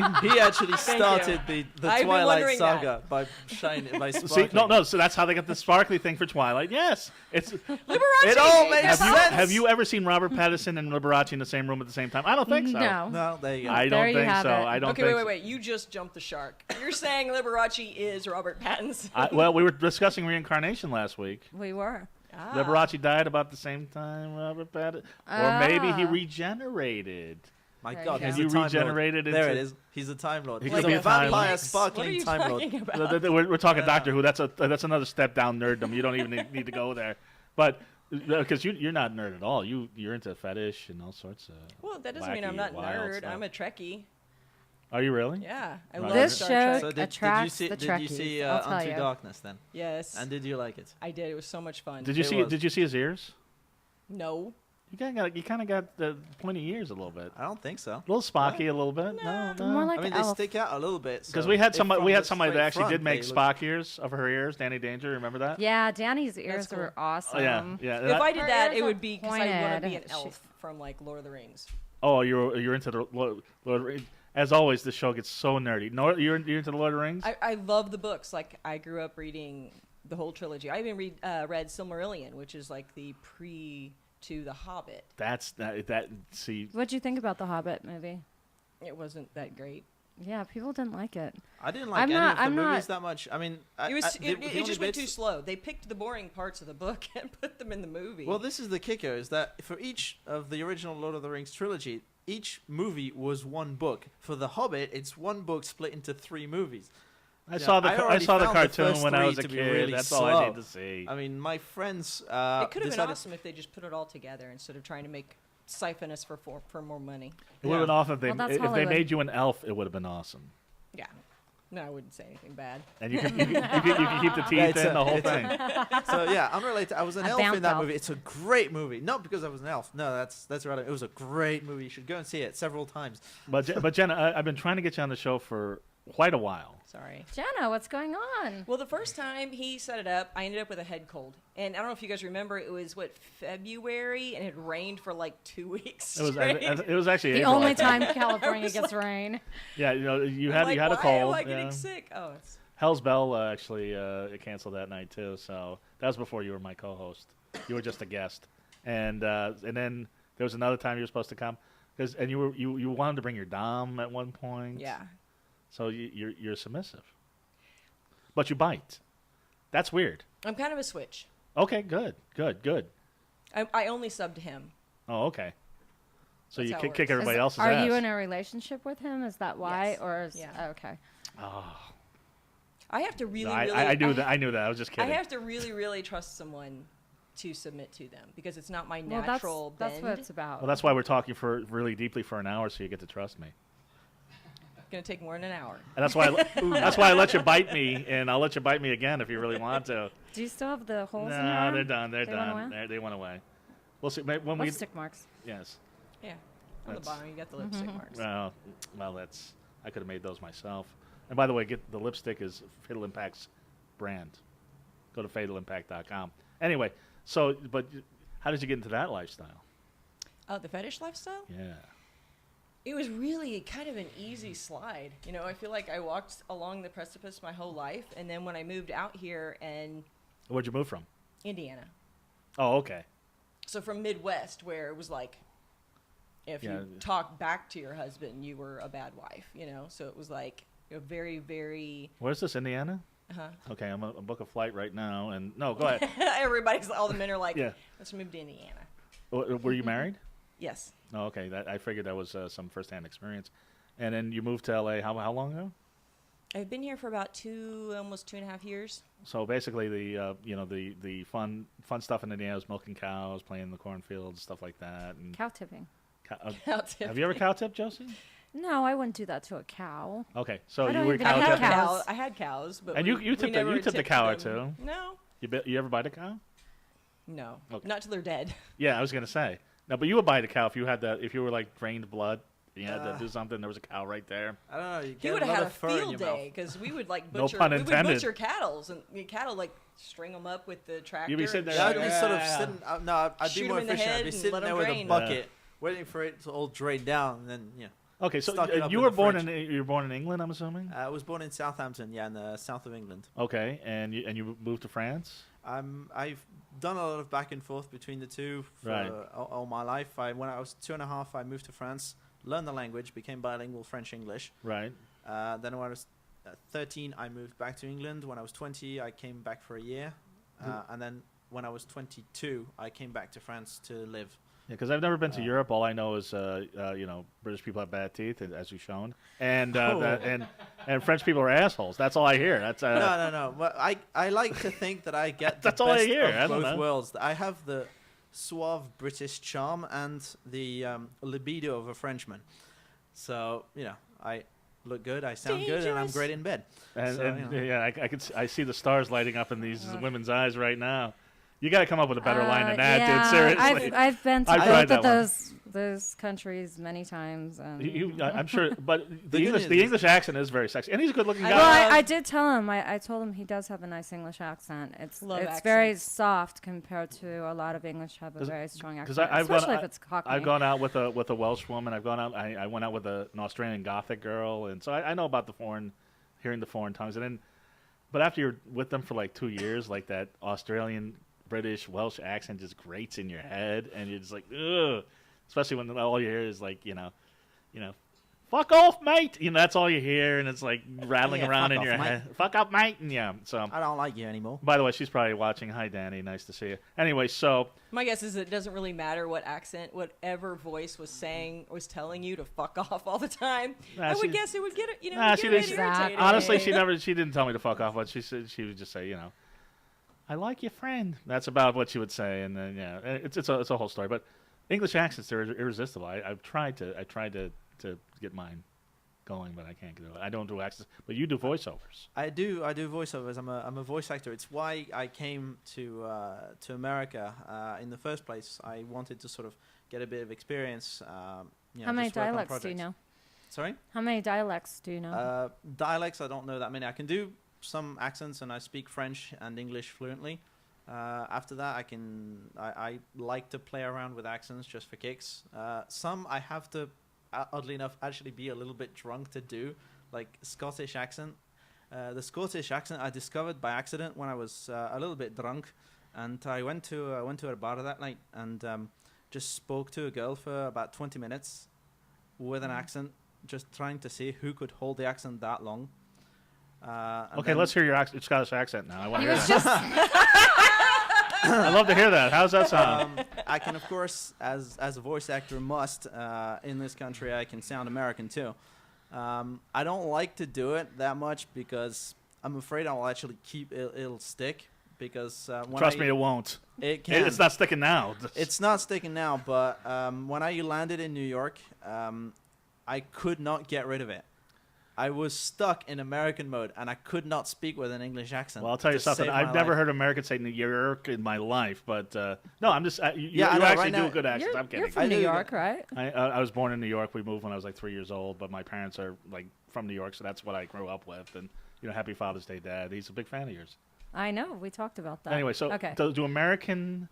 See? started the I've been Twilight wondering saga by shining by See, sparkling. no. So that's how they got the sparkly thing for Twilight. Yes, it's. Liberace. It all makes Have you, sense. have you ever seen Robert Pattinson and Liberace in the same room at the same time? I don't think so. No. No, there you go. I There don't you think have so. it. I don't Okay, think wait. You just jumped the shark. You're saying Liberace is Robert Pattinson. Well, we were discussing reincarnation last week. We were. Ah. Liberace died about the same time Robert Pattinson, or maybe he regenerated. My There God, you he's go. a You Time regenerated Lord. There into- it is. He's a Time Lord. He He's could a be a Time vampire, Lord. sparkling What are you Time Lord. talking about? We're talking Doctor Who. That's another step down nerddom. You don't even need to go there. But because you're not nerd at all. You're into fetish and all sorts of. Well, that doesn't mean I'm not wild nerd. stuff. I'm a Trekkie. Are you really? Yeah, I Right. love This Star show- Trek. So attracts the did you Trekkies, see I'll tell Unto you. Darkness then? Yes, And did you like it? I did. It was so much fun. Did you It see? was. Did you see his ears? No. You kind of got the pointy ears a little bit. I don't think so. A little Spocky, a little bit. No. More like I mean, Elf. they stick out a little bit. Because so we had if somebody, from we had the somebody that straight actually front, did make they look- Spock ears of her ears. Danny Danger, remember that? Yeah, Danny's ears cool. were awesome. Oh, yeah. If I did Her that, ears it are would be because I want to be an pointed. elf from like Lord of the Rings. Oh, you're into the Lord. as always, the show gets so nerdy. No, you're into the Lord of the Rings? I love the books. Like, I grew up reading the whole trilogy. I even read Silmarillion, which is like the pre to The Hobbit. See, What'd you think about the Hobbit movie? It wasn't that great. Yeah, people didn't like it. I didn't like any of the movies that much. I mean, It just went too slow. They picked the boring parts of the book and put them in the movie. Well, this is the kicker: is that for each of the original Lord of the Rings trilogy, each movie was one book. For The Hobbit, it's one book split into 3 movies. I saw the cartoon when I was a kid. Really That's slow. all I need to see. I mean, my friends. it could have been awesome if they just put it all together instead of trying to siphon us for more money. It would have been awesome Well, that's if they Hollywood. made you an elf. It would have been awesome. Yeah. No, I wouldn't say anything bad. And you can keep the teeth in the whole thing. So yeah, unrelated. I was an A elf in bounce that elf. movie. It's a great movie. Not because I was an elf. No, that's right. It was a great movie. You should go and see it several times. But Jenna, I've been trying to get you on the show for quite a while. Sorry. Jenna, what's going on? Well, the first time he set it up, I ended up with a head cold. And I don't know if you guys remember, it was, February, and it had rained for like 2 weeks It was straight. it was actually The April, only I think. time California gets rain. Yeah, you I'm had a like, cold. why am I yeah. getting sick? Oh, it's... Hell's Bell actually canceled that night too. So that was before you were my co-host. You were just a guest, and then there was another time you were supposed to come, and you wanted to bring your dom at one point. Yeah. So you're submissive, but you bite. That's weird. I'm kind of a switch. Okay, good. I only sub to him. Oh, okay. So That's you how it kick works. everybody else's Are ass. you in a relationship with him? Is that why? Yes. Or is, Yeah. okay. Oh, I have to really, no, really... I knew that. I knew that. I was just I kidding. have to really, really trust someone to submit to them because it's not my Well, natural that's bend. what it's about. Well, that's why we're talking for really deeply for an hour, so you get to trust me. It's going to take more than an hour. And that's why I let you bite me, and I'll let you bite me again if you really want to. Do you still have the holes in your No, arm? they're done. They're They went done. away? They went away. We'll see. When we Lipstick marks. yes. Yeah. On the That's- bottom, you got the lipstick marks. Well, that's I could have made those myself. And by the way, get the lipstick is Fatal Impact's brand. Go to fatalimpact.com. Anyway, but how did you get into that lifestyle? Oh, the fetish lifestyle? Yeah. It was really kind of an easy slide. You know, I feel like I walked along the precipice my whole life, and then when I moved out here in Where'd you move from? Indiana, Oh, okay. so from Midwest, where it was like, if Yeah. you talked back to your husband, you were a bad wife, you know? So it was like a very, very... Where's this, Indiana? Uh-huh. Okay, I'm gonna book a flight right now. And no, go ahead. all the men are like, Yeah. let's move to Indiana. Were you married? Yes. Oh, okay. I figured that was some firsthand experience. And then you moved to LA. How long ago? I've been here for about almost 2.5 years. So basically, the fun stuff in Indiana is milking cows, playing in the cornfields, stuff like that. And Cow tipping. Cow tip. have you ever cow tipped, Josie? No, I wouldn't do that to a cow. Okay, so I you don't were even cow have tipping. cows. I had cows, but And we you tipped never a cow or them. two. No, You ever bite a cow? no, Okay. not till they're dead. Yeah, I was gonna say. No, but you would bite a cow if you were like drained blood. You had to do something. There was a cow right there. I don't know. You He get would a have lot had a of fur in field your day because we would like No butcher. pun we would intended. butcher cattle, and the cattle like string them up with the tractor. You'd be sitting there Yeah, like, I'd be sort of yeah. sitting. No, I'd Shoot be 'em more in the efficient. I'd head be and sitting let 'em there with a drain. bucket, waiting for it to all drain down, and then Okay, so Stuck it up you in were the born fridge. you were born in England, I'm assuming. I was born in Southampton, in the south of England. Okay, and you moved to France. I've done a lot of back and forth between the two for Right. all my life. When I was 2.5, I moved to France, learned the language, became bilingual French-English. Right. Then when I was 13, I moved back to England. When I was 20, I came back for a year. And then when I was 22, I came back to France to live. Yeah, because I've never been to Europe. All I know is, British people have bad teeth, as you've shown, and and French people are assholes. That's all I hear. That's No. Well, I like to think that I get That's the all I best hear. I of don't both know. worlds. I have the suave British charm and the libido of a Frenchman. So I look good, I sound good, and I'm Dangerous. great in bed. And, So, I see the stars lighting up in these women's eyes right now. You got to come up with a better line than that, yeah, dude. Seriously. I've been to I've tried both of that those countries many times. And I'm sure, but The the English accent is very sexy, and he's a good-looking guy. well, I did tell him. I told him he does have a nice English accent. It's Love very accents. soft compared to a lot of English have a very strong accent, I've especially if it's Cockney. I've gone out with a Welsh woman. I've gone out. I went out with an Australian Gothic girl, and so I know about hearing the foreign tongues, and then, but after you're with them for like 2 years, like that Australian, British, Welsh accent just grates in your head, and you're just like, ugh. Especially when all you hear is like, fuck off, mate. That's all you hear, and it's like rattling around in your head. Fuck up, mate. And so. I don't like you anymore. By the way, she's probably watching. Hi, Danny. Nice to see you. Anyway, so. My guess is it doesn't really matter what accent, whatever voice was telling you to fuck off all the time. I would guess it would get it, she get didn't. irritating. Honestly, she didn't tell me to fuck off, but she said she would just say, I like your friend. That's about what she would say, and then it's a whole story. But English accents, they're irresistible. I've tried to get mine going, but I can't get it. I don't do accents, but you do voiceovers. I do voiceovers. I'm a voice actor. It's why I came to America in the first place. I wanted to sort of get a bit of experience. How many dialects do you know? Sorry? How many dialects do you know? Dialects, I don't know that many. I can do some accents, and I speak French and English fluently. After that, I like to play around with accents just for kicks. Some I have to, oddly enough, actually be a little bit drunk to do, like Scottish accent. The Scottish accent I discovered by accident when I was a little bit drunk, and I went to a bar that night and just spoke to a girl for about 20 minutes with an accent, just trying to see who could hold the accent that long. Okay, let's hear your Scottish accent now. I want to hear that. I love to hear that. How's that sound? I can, of course, as a voice actor, must in this country, I can sound American too. I don't like to do it that much because I'm afraid I'll actually it'll stick. Because trust me, it won't. It can. It's not sticking now. It's not sticking now, but when I landed in New York, I could not get rid of it. I was stuck in American mode, and I could not speak with an English accent. Well, I'll tell you something. I've never heard Americans say New York in my life, but no, I'm just you actually do a good accent. I'm kidding. You're from New York, right? I was born in New York. We moved when I was like 3 years old, but my parents are like from New York, so that's what I grew up with. And Happy Father's Day, Dad. He's a big fan of yours. I know. We talked about that. Anyway, so okay. does American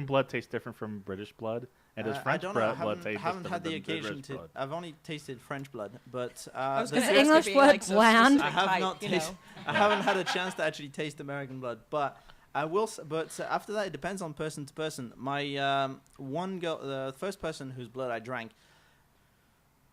blood taste different from British blood? And does French blood taste different from British blood? I've only tasted French blood, but is English blood bland? I have not tasted. I haven't had a chance to actually taste American blood, but I will. But after that, it depends on person to person. My one girl, the first person whose blood I drank,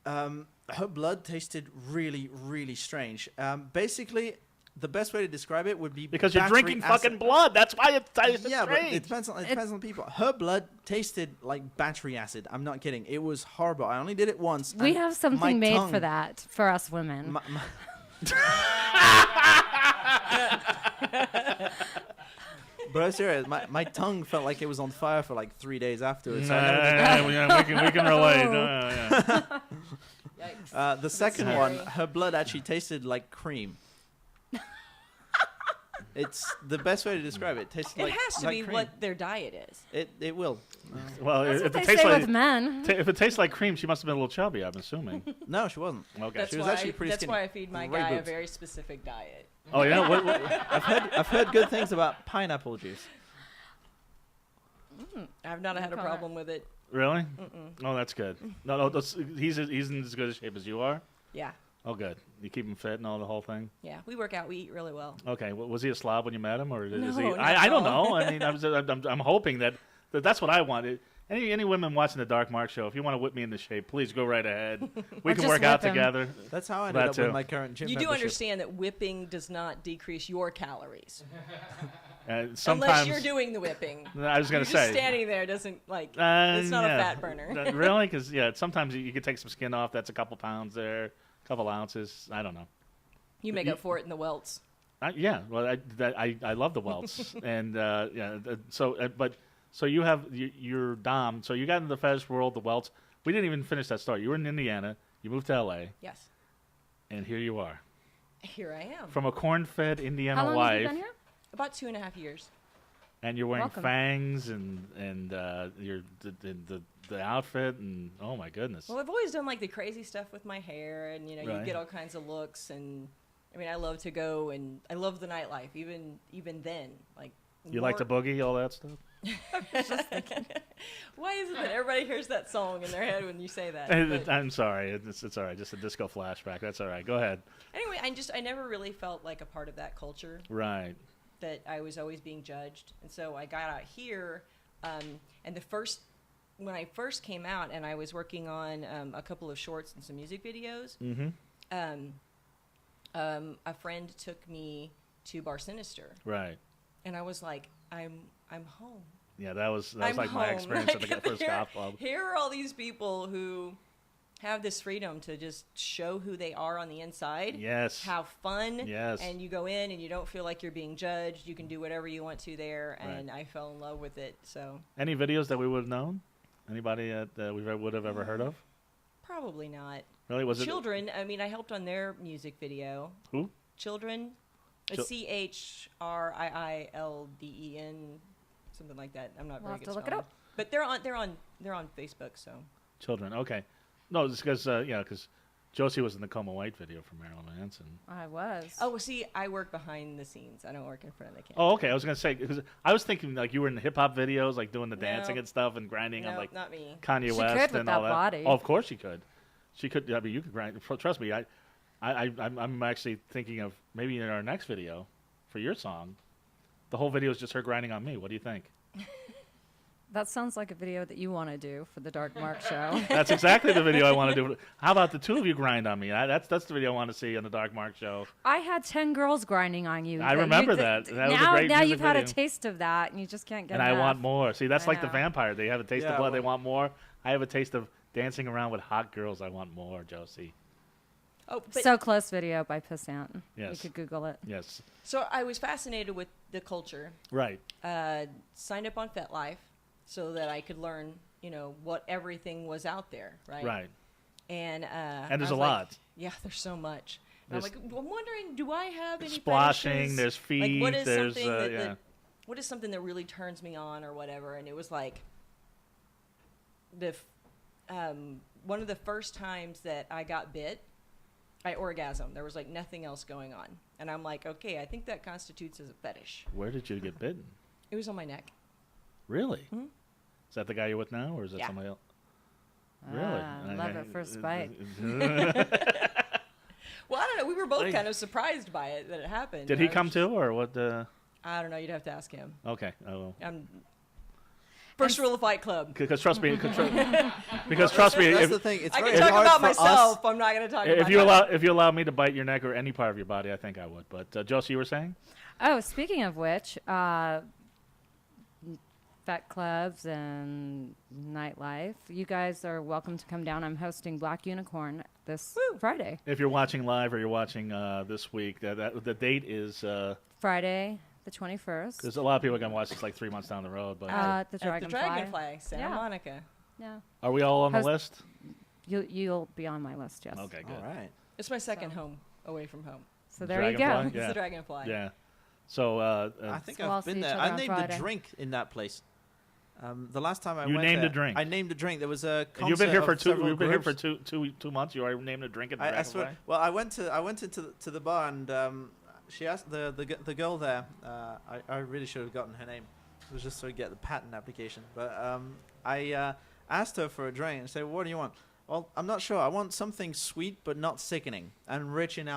her blood tasted really, really strange. Basically, the best way to describe it would be because you're drinking fucking blood. That's why it tastes strange. Yeah, but it depends on people. Her blood tasted like battery acid. I'm not kidding. It was horrible. I only did it once. We have something made for that for us women. But I'm serious. My tongue felt like it was on fire for like 3 days afterwards. So we can relate. The second one, her blood actually tasted like cream. It's the best way to describe it. It tastes like it has to like be cream. what their diet is. It will. Well, That's if what it they tastes say like with men. If it tastes like cream, she must have been a little chubby. I'm assuming. No, she wasn't. Okay. She was actually pretty That's skinny. why I feed my Great guy a boobs. very specific diet. Oh yeah. I've heard good things about pineapple juice. I've not had a problem with it. Really? Mm-mm. Oh, that's good. No, he's in as good a shape as you are. Yeah. Oh, good. You keep him fit and all the whole thing. Yeah, we work out. We eat really well. Okay. Was he a slob when you met him, or is he? No, I don't know. I mean, I'm hoping that's what I wanted. Any women watching the Dark Mark show, if you want to whip me into shape, please go right ahead. We can work out together. That's how I ended up with my current gym You do membership. understand that whipping does not decrease your calories. Sometimes, unless you're doing the whipping. I was going to say. Just standing there doesn't, it's not a fat burner. Really? Because, sometimes you can take some skin off. That's a couple pounds there, a couple ounces. I don't know. You make up for it in the welts. Well, I love the welts. And, so you have your Dom. So you got into the fetish world, the welts. We didn't even finish that story. You were in Indiana. You moved to L.A. Yes. And here you are. Here I am. From a corn-fed Indiana How long wife. have you been here? About 2.5 years. And you're wearing Welcome. fangs and you're the outfit and oh my goodness. Well, I've always done like the crazy stuff with my hair, and you Right. get all kinds of looks, and I mean, I love to go, and I love the nightlife, even then, like. You like the boogie, all that stuff? Why is it that everybody hears that song in their head when you say that? But I'm sorry, it's all right. Just a disco flashback. That's all right. Go ahead. anyway, I never really felt like a part of that culture. Right. That I was always being judged, and so I got out here, and when I first came out, and I was working on a couple of shorts and some music videos. Mm-hmm. A friend took me to Bar Sinister, Right. and I was like, I'm home. Yeah, that was I'm like my home. experience at the Like, first golf club. Here are all these people who have this freedom to just show who they are on the inside. Yes. Have fun. Yes. And you go in and you don't feel like you're being judged. You can do whatever you want to there. And I fell in love with it. So Any videos that we would have known? Anybody that we would have ever heard of? probably not. Really? Was Children, I mean, I helped on their music video. Who? Children. Chil- CHRIILDEN, something like that. I'm not We'll very have good to look it spelling. up. But they're on Facebook, so. Children? Okay. No, it's because because Josi was in the Coma White video for Marilyn Manson. I was. Oh, well, see, I work behind the scenes. I don't work in front of the camera. Oh, okay. I was gonna say because I was thinking like you were in the hip hop videos, like doing the No. dancing and stuff and grinding on No, like not me. Kanye She West could with and that all that. body. Oh, of course she could. She could. I mean, you could grind. Trust me. I'm actually thinking of maybe in our next video for your song, the whole video is just her grinding on me. What do you think? That sounds like a video that you want to do for the Dark Mark show. That's exactly the video I want to do. How about the two of you grind on me? That's the video I want to see on the Dark Mark show. I had 10 girls grinding on you. I remember that. That was a now, great now music you've had a video. taste of that, and you just can't get And enough. I want more. See, that's I like the know. vampire. They have a taste Yeah, of blood. They well- want more. I have a taste of dancing around with hot girls. I want more, Josie. Oh, but So Close video by Pissant. Yes. You could Google it. Yes. so I was fascinated with the culture. Right. Signed up on FetLife so that I could learn, what everything was out there, right? Right. And And there's I a was lot. like, yeah, there's so much. And I'm There's- like, I'm wondering, do I have any Splashing, fetishes? there's feet, Like, what is there's, something that, yeah. that what is something that really turns me on or whatever? And it was like one of the first times that I got bit, I orgasmed. There was like nothing else going on, and I'm like, okay, I think that constitutes as a fetish. Where did you get bitten? It was on my neck. Really? Mhm. Is that the guy you're with now, or is that Yeah. somebody else? Really? Ah, love at first bite. Well, I don't know. We were both Like- kind of surprised by it that it happened. Did I he was come just- too, or what? I don't know. You'd have to ask him. Okay. Oh. First rule of Fight Club. Because trust me, because trust me, That's if, the thing. It's I very can talk hard about for us. myself. I'm not going to talk about if you allow me to bite your neck or any part of your body, I think I would. But Josie, you were saying? Oh, speaking of which, vet clubs and nightlife, you guys are welcome to come down. I'm hosting Black Unicorn this Friday. If you're watching live or you're watching this week, the date is Friday, the 21st. because a lot of people are gonna watch this like 3 months down the road. But The At the Dragonfly. Dragonfly, Santa Yeah. Monica. Yeah. are we all on the Host- list? You'll be on my list, yes. Okay, good. All right. It's my second So- home away from home. So there you go. Dragonfly? It's Yeah. the Dragonfly. Yeah. So I think So we'll I've see been each there. other I on named Friday. a drink in that place. The last time I You went named a there, drink? I named a drink. There was a concert you've been here for of two. several You've been here for groups. two months. You already named a drink at the I Dragonfly? swear. Well, I went into the bar and she asked the girl there. I really should have gotten her name. It was just so we get the patent application. But I asked her for a drink and said, "What do you want?" Well, I'm not sure. I want something sweet but not sickening and rich in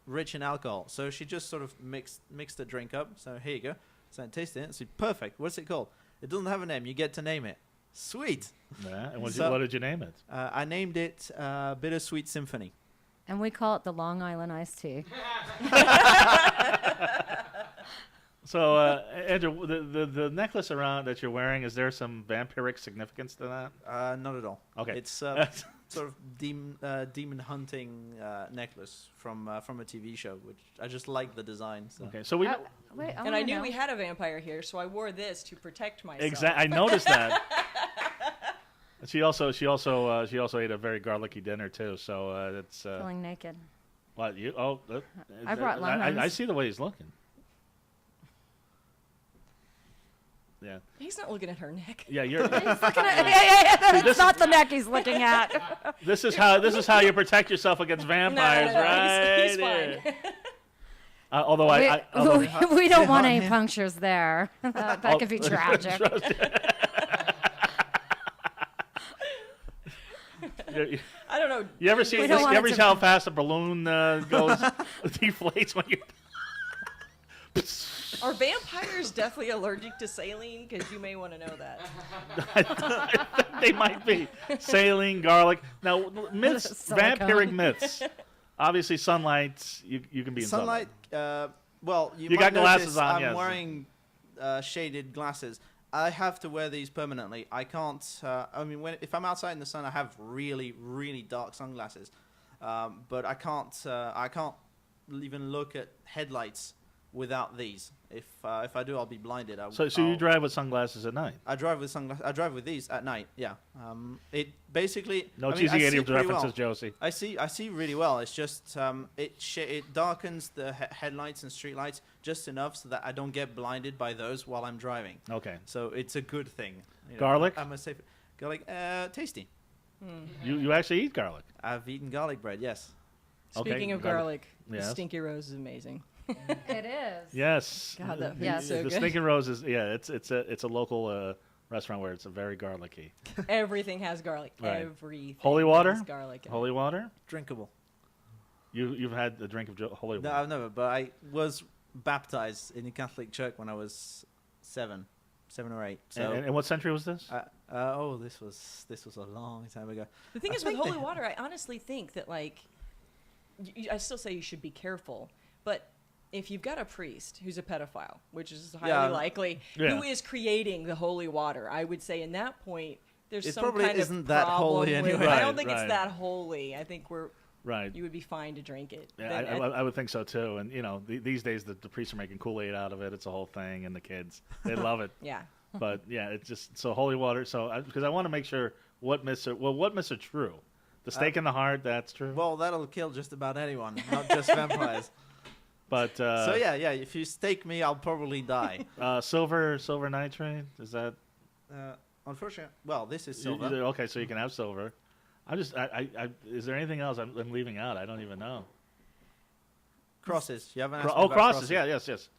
rich in alcohol. So she just sort of mixed the drink up. So here you go. So I tasted it. I said, "Perfect. What's it called?" It doesn't have a name. You get to name it. Sweet. Yeah. And what So- did you name it? I named it Bittersweet Symphony. And we call it the Long Island Iced Tea. So, Andrew, the necklace around that you're wearing, is there some vampiric significance to that? Not at all. Okay. It's sort of demon hunting necklace from a TV show, which I just like the design. So. Okay. So we. Wait, And I wanna knew know. we had a vampire here, so I wore this to protect myself. Exactly. I noticed that. She also ate a very garlicky dinner too. So it's Feeling naked. what you? Oh, I brought I lemons. see the way he's looking. Yeah. He's not looking at her neck. Yeah, you're. He's looking at, yeah. It's not the neck he's looking at. This is how you protect yourself against vampires, no, right? he's fine. Although We don't want any punctures there. That could be tragic. I don't know. You ever see how fast a balloon goes deflates when you? Are vampires definitely allergic to saline? Because you may want to know that. They might be saline, garlic. Now, myths, Silicone. vampiric myths. Obviously, sunlight. You can be in Sunlight. Well, you got might glasses notice on, I'm yes. wearing shaded glasses. I have to wear these permanently. I can't. If I'm outside in the sun, I have really, really dark sunglasses. But I can't. I can't even look at headlights without these. If I do, I'll be blinded. So you drive with sunglasses at night? I drive with sunglasses. I drive with these at night. Yeah. It basically. No I cheesy see 80 pretty references, well. Josie. I see really well. It's just it darkens the headlights and streetlights just enough so that I don't get blinded by those while I'm driving. Okay. So it's a good thing. You know, Garlic? I'm a safe. Garlic, tasty. You actually eat garlic. I've eaten garlic bread. Yes. Speaking of garlic, the Yes. Stinky Rose is amazing. It is. Yes. God, that Yes. food's so The good. Stinking Rose is it's a local restaurant where it's a very garlicky. Everything has garlic. Right. Everything. Holy water? Has garlic. in it. Holy water? Drinkable. You've had a drink of holy No, water. I've never. But I was baptized in the Catholic Church when I was 7 or 8. So. And what century was this? This was a long time ago. The thing I is, with think holy they- water, I honestly think that, like, I still say you should be careful, but if you've got a priest who's a pedophile, which is highly Yeah. likely, Yeah. who is creating the holy water, I would say in that point, there's It some probably kind isn't of that problem holy with anyway. it. I Right, don't think right. it's that holy. I think Right. you would be fine to drink it. Yeah, Then I would think so too. And these days the priests are making Kool-Aid out of it. It's a whole thing, and the kids they love it. yeah. But yeah, it's just so holy water. So because I want to make sure what myths are true. The stake in the heart, that's true. Well, that'll kill just about anyone, not just vampires. But So yeah. If you stake me, I'll probably die. silver nitrate, is that Unfortunately, well, this is you- silver. okay? So you can have silver. Is there anything else I'm leaving out? I don't even know. Crosses. You haven't asked me Oh, about crosses. Yeah, yes. Yes.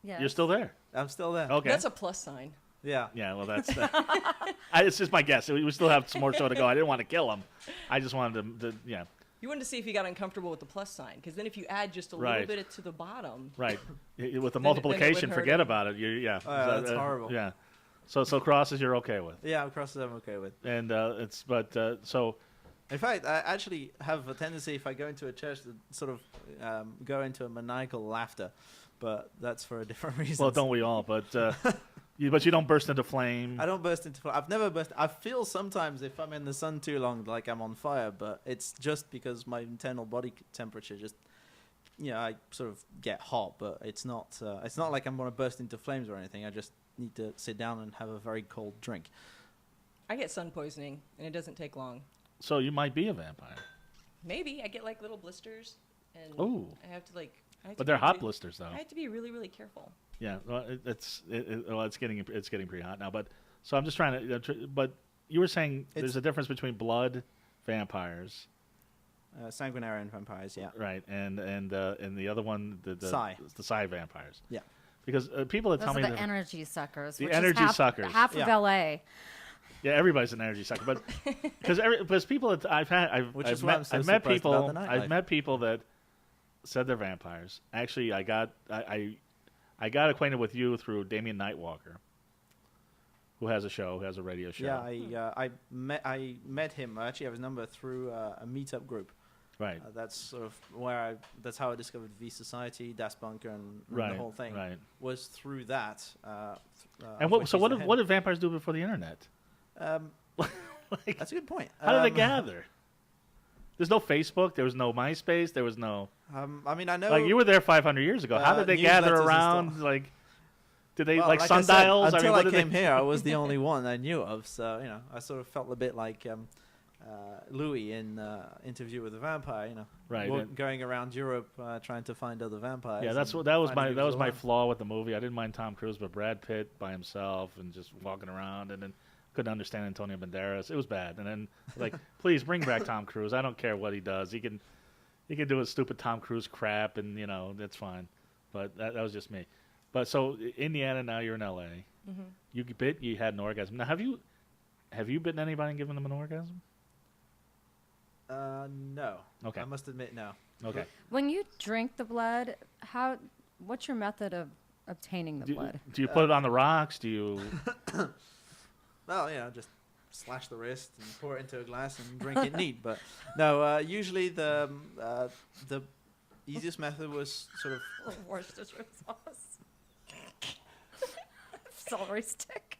You're still there. I'm still there. Okay. That's a plus sign. Yeah. Yeah, well, that's it's just my guess. We still have some more show to go. I didn't want to kill him. I just wanted to yeah. You wanted to see if you got uncomfortable with the plus sign, because then if you add just a Right. little bit to the bottom, Right. With the Then it multiplication, wouldn't hurt forget him. about it. Yeah. Oh, yeah, that's horrible. Yeah. So crosses you're okay with. Yeah, crosses I'm okay with. And so In fact, I actually have a tendency, if I go into a church, to sort of go into a maniacal laughter, but that's for a different reason. well, don't we all? But you don't burst into flame. I don't burst into. I've never burst. I feel sometimes if I'm in the sun too long, like I'm on fire, but it's just because my internal body temperature just, I sort of get hot, but it's not. It's not like I'm gonna burst into flames or anything. I just need to sit down and have a very cold drink. I get sun poisoning, and it doesn't take long. So you might be a vampire. Maybe I get like little blisters, and Ooh. I have to like. But they're hot blisters, though. I have to be really, really careful. Yeah, well, it's getting pretty hot now. But so I'm just trying to. But you were saying there's a difference between blood vampires, Sanguinarian vampires, yeah. right, and the other one, the Psi. the psi vampires. Yeah. Because people that Those tell me are the that- energy suckers. The which is energy suckers. Half Yeah. of LA. yeah, everybody's an energy sucker, but because people that Which I've is why I'm met, so I've met surprised people about the nightlife. I've met people that said they're vampires. Actually, I got acquainted with you through Damien Nightwalker, who has a show, who has a radio show. Yeah, I met him. I actually have his number through a meetup group. Right. That's sort of that's how I discovered V Society, Das Bunker, and Right. the whole thing. Right. Was through that. And what did vampires do before the internet? Like, That's a good point. how did they gather? There's no Facebook. There was no MySpace. There was no. I mean, I know. Like you were there 500 years ago. How did they gather newsletters and around? stuff. Like, did they Well, like I said, sundials? until what I did came they... here, I was the only one I knew of. So I sort of felt a bit like Louis in Interview with a Vampire. Right. Going around Europe trying to find other vampires. Yeah, that was my flaw with the movie. I didn't mind Tom Cruise, but Brad Pitt by himself and just walking around, and then couldn't understand Antonio Banderas. It was bad. And then please bring back Tom Cruise. I don't care what he does. He can do his stupid Tom Cruise crap, and that's fine. But that was just me. But so Indiana, now you're in L.A. Mm-hmm. You had an orgasm. Now have you bitten anybody and given them an orgasm? No. Okay. I must admit, no. Okay. When you drink the blood, what's your method of obtaining the blood? Do you put it on the rocks? Do you? Well, just slash the wrist and pour it into a glass and drink it neat. But no, usually the easiest method was sort of Worcestershire sauce. Celery stick.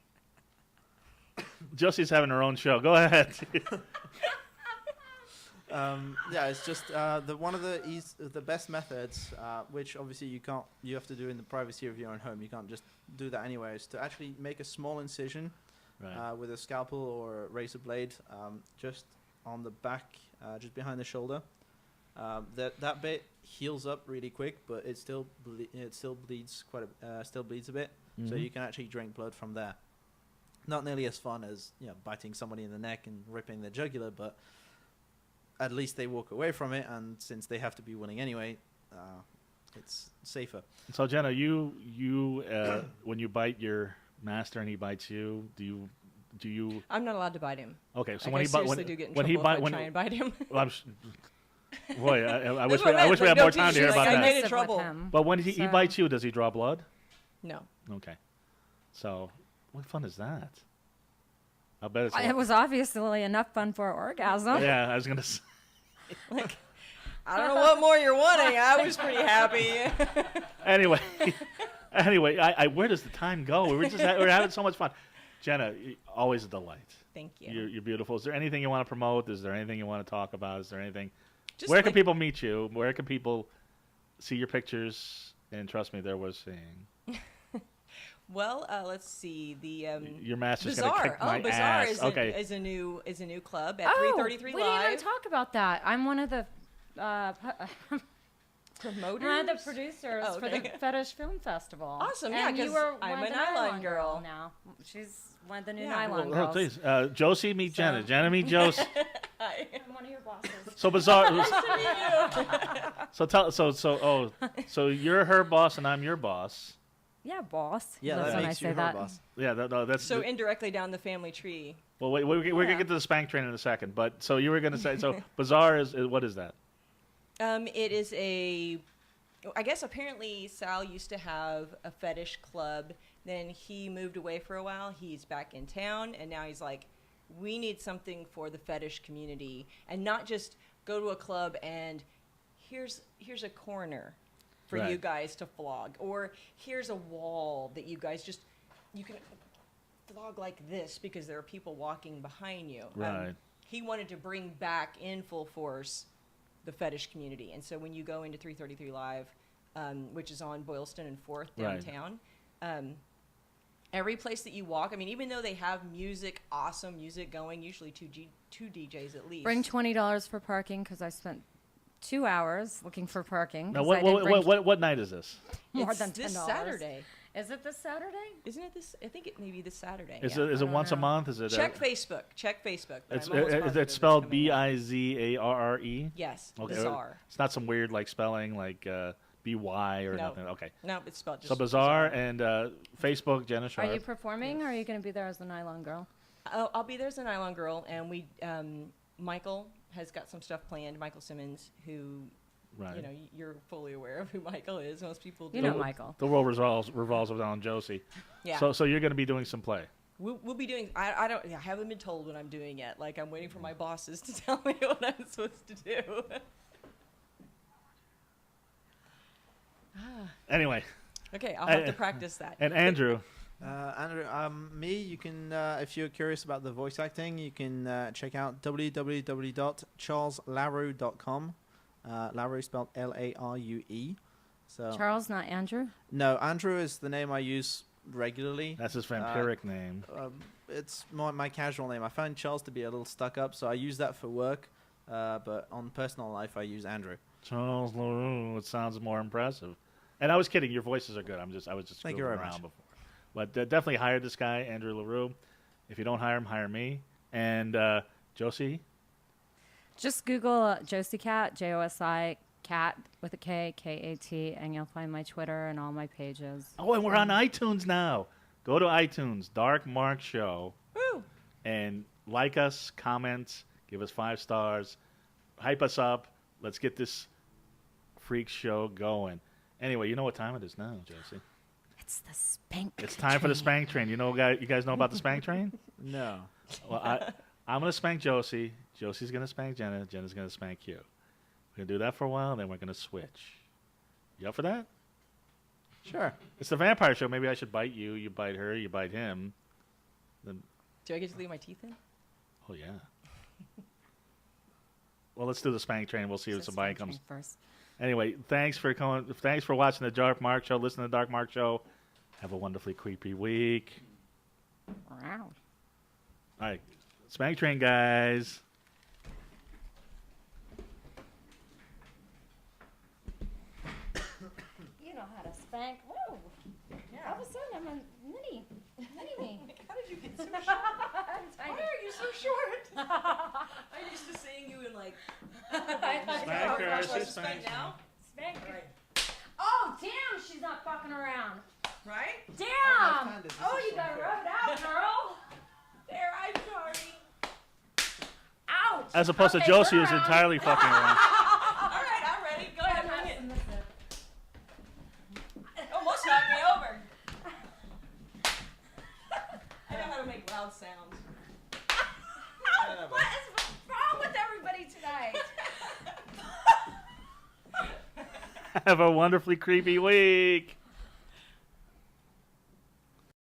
Josie's having her own show. Go ahead. It's just one of the best methods, which obviously you have to do in the privacy of your own home. You can't just do that anywhere. Is to actually make a small incision with a scalpel or a razor blade, just on the back, just behind the shoulder. That bit heals up really quick, but it still bleeds still bleeds a bit. So you can actually drink blood from there. Not nearly as fun as biting somebody in the neck and ripping their jugular, but at least they walk away from it, and since they have to be willing anyway, it's safer. So Genna, you when you bite your master and he bites you, do you? I'm not allowed to bite him. Okay, so I seriously do get in trouble if I try and bite him. Well, boy, I wish we had more time to hear about I that. made in trouble. But when he bites you, does he draw blood? No. Okay. So, what fun is that? I bet it's. It was obviously enough fun for an orgasm. Yeah, I was gonna say. I don't know what more you're wanting. I was pretty happy. Anyway, where does the time go? We're having so much fun. Genna, always a delight. Thank you. You're beautiful. Is there anything you want to promote? Is there anything you want to talk about? Is there anything? Just Where can people meet you? Where can people see your pictures? And trust me, they're worth seeing. Well, let's see. The your master's Bazaar. gonna kick my Bazaar ass. is a new club at 333 we Live. didn't even talk about that. I'm one of the Promoters? one of the producers for the okay. Fetish Film Festival. Awesome, and yeah, you 'cause were I'm one a of the nylon girl now. She's one of the new Yeah. nylon Well, girls. please, Josie, meet Genna. Genna, meet Josie. Hi. I'm one of your bosses. So Bazaar. So you're her boss and I'm your boss. Yeah, boss. Yeah, That's that when makes I you say her that. boss. Yeah, that's So indirectly down the family tree. Well, wait, we're gonna get to the spank train in a second, but so you were gonna say Bazaar is what is that? It is I guess apparently Sal used to have a fetish club. Then he moved away for a while. He's back in town, and now he's like, we need something for the fetish community, and not just go to a club and here's a corner for Right. you guys to flog, or here's a wall that you guys you can flog like this because there are people walking behind you. Right. He wanted to bring back in full force the fetish community, and so when you go into 333 Live, which is on Boylston and 4th Right. downtown, every place that you walk, I mean, even though they have awesome music going, usually two DJs at least. Bring $20 for parking because I spent 2 hours looking for parking. Now, 'cause I didn't bring what night is this? more It's than this $10. Saturday. Is it this Saturday? Isn't it this? I think it may be this Saturday. Is yeah. it once a month? Is it? Check Facebook. Check Facebook. but It's I'm almost positive it's spelled coming up. Bizarre. Yes. Okay. Bizarre. It's not some weird spelling like BY or No. nothing. Okay. No, it's spelled just So Bazaar and Facebook, Genna Sharp. Are you performing or are you going to be there as the nylon girl? I'll be there as a nylon girl, and we Michael has got some stuff planned. Michael Simmons, who Right. you're fully aware of who Michael is. Most people do. You know Michael. The world revolves around Josie. Yeah. So you're going to be doing some play. We'll be doing. I haven't been told what I'm doing yet. Like, I'm waiting for my bosses to tell me what I'm supposed to do. Anyway, Okay, I'll have to practice that. and Andrew. Andrew, me, you can, if you're curious about the voice acting, you can check out www.charleslarue.com. Larue spelled Larue. So Charles, not Andrew? no, Andrew is the name I use regularly. That's his vampiric name. It's more my casual name. I find Charles to be a little stuck up, so I use that for work. But on personal life, I use Andrew. Charles Larue. It sounds more impressive. And I was kidding. Your voices are good. I was just Thank you screwing very around much. before. But definitely hire this guy, Andrew Larue. If you don't hire him, hire me. And Josi. Just Google Josi Cat, Josi Cat with a K, Kat, and you'll find my Twitter and all my pages. Oh, and we're on iTunes now. Go to iTunes, Dark Mark Show, Woo! and like us, comment, give us 5 stars, hype us up. Let's get this freak show going. Anyway, you know what time it is now, Josie. It's the spank. It's time for the spank train. You guys know about the spank train? No. Well, I'm going to spank Josie. Josie's going to spank Genna. Genna's going to spank you. We're going to do that for a while, and then we're going to switch. You up for that? Sure. It's the vampire show. Maybe I should bite you. You bite her. You bite him. Then, Do I get to leave my teeth in? oh, yeah. Well, let's do the spank train. We'll see if somebody comes. First. Anyway, thanks for coming. Thanks for watching the Dark Mark Show. Listen to the Dark Mark Show. Have a wonderfully creepy week. Wow. All right. Spank train, guys. You know how to spank. Woo. All of a sudden, I'm a mini me. How did you get so short? Why are you so short? I'm used to seeing you in like. Spank her. Let's She's spank spank. now, Spank her. Oh, damn, she's not fucking around. right? Damn. Oh, you gotta rub it out, girl. There, I'm sorry. Ouch. As opposed Okay, to Josie, we're who's around. entirely fucking around. All right, I'm ready. Go ahead, bring it. Almost knocked me over. I know how to make loud sounds. What is wrong with everybody tonight? Have a wonderfully creepy week.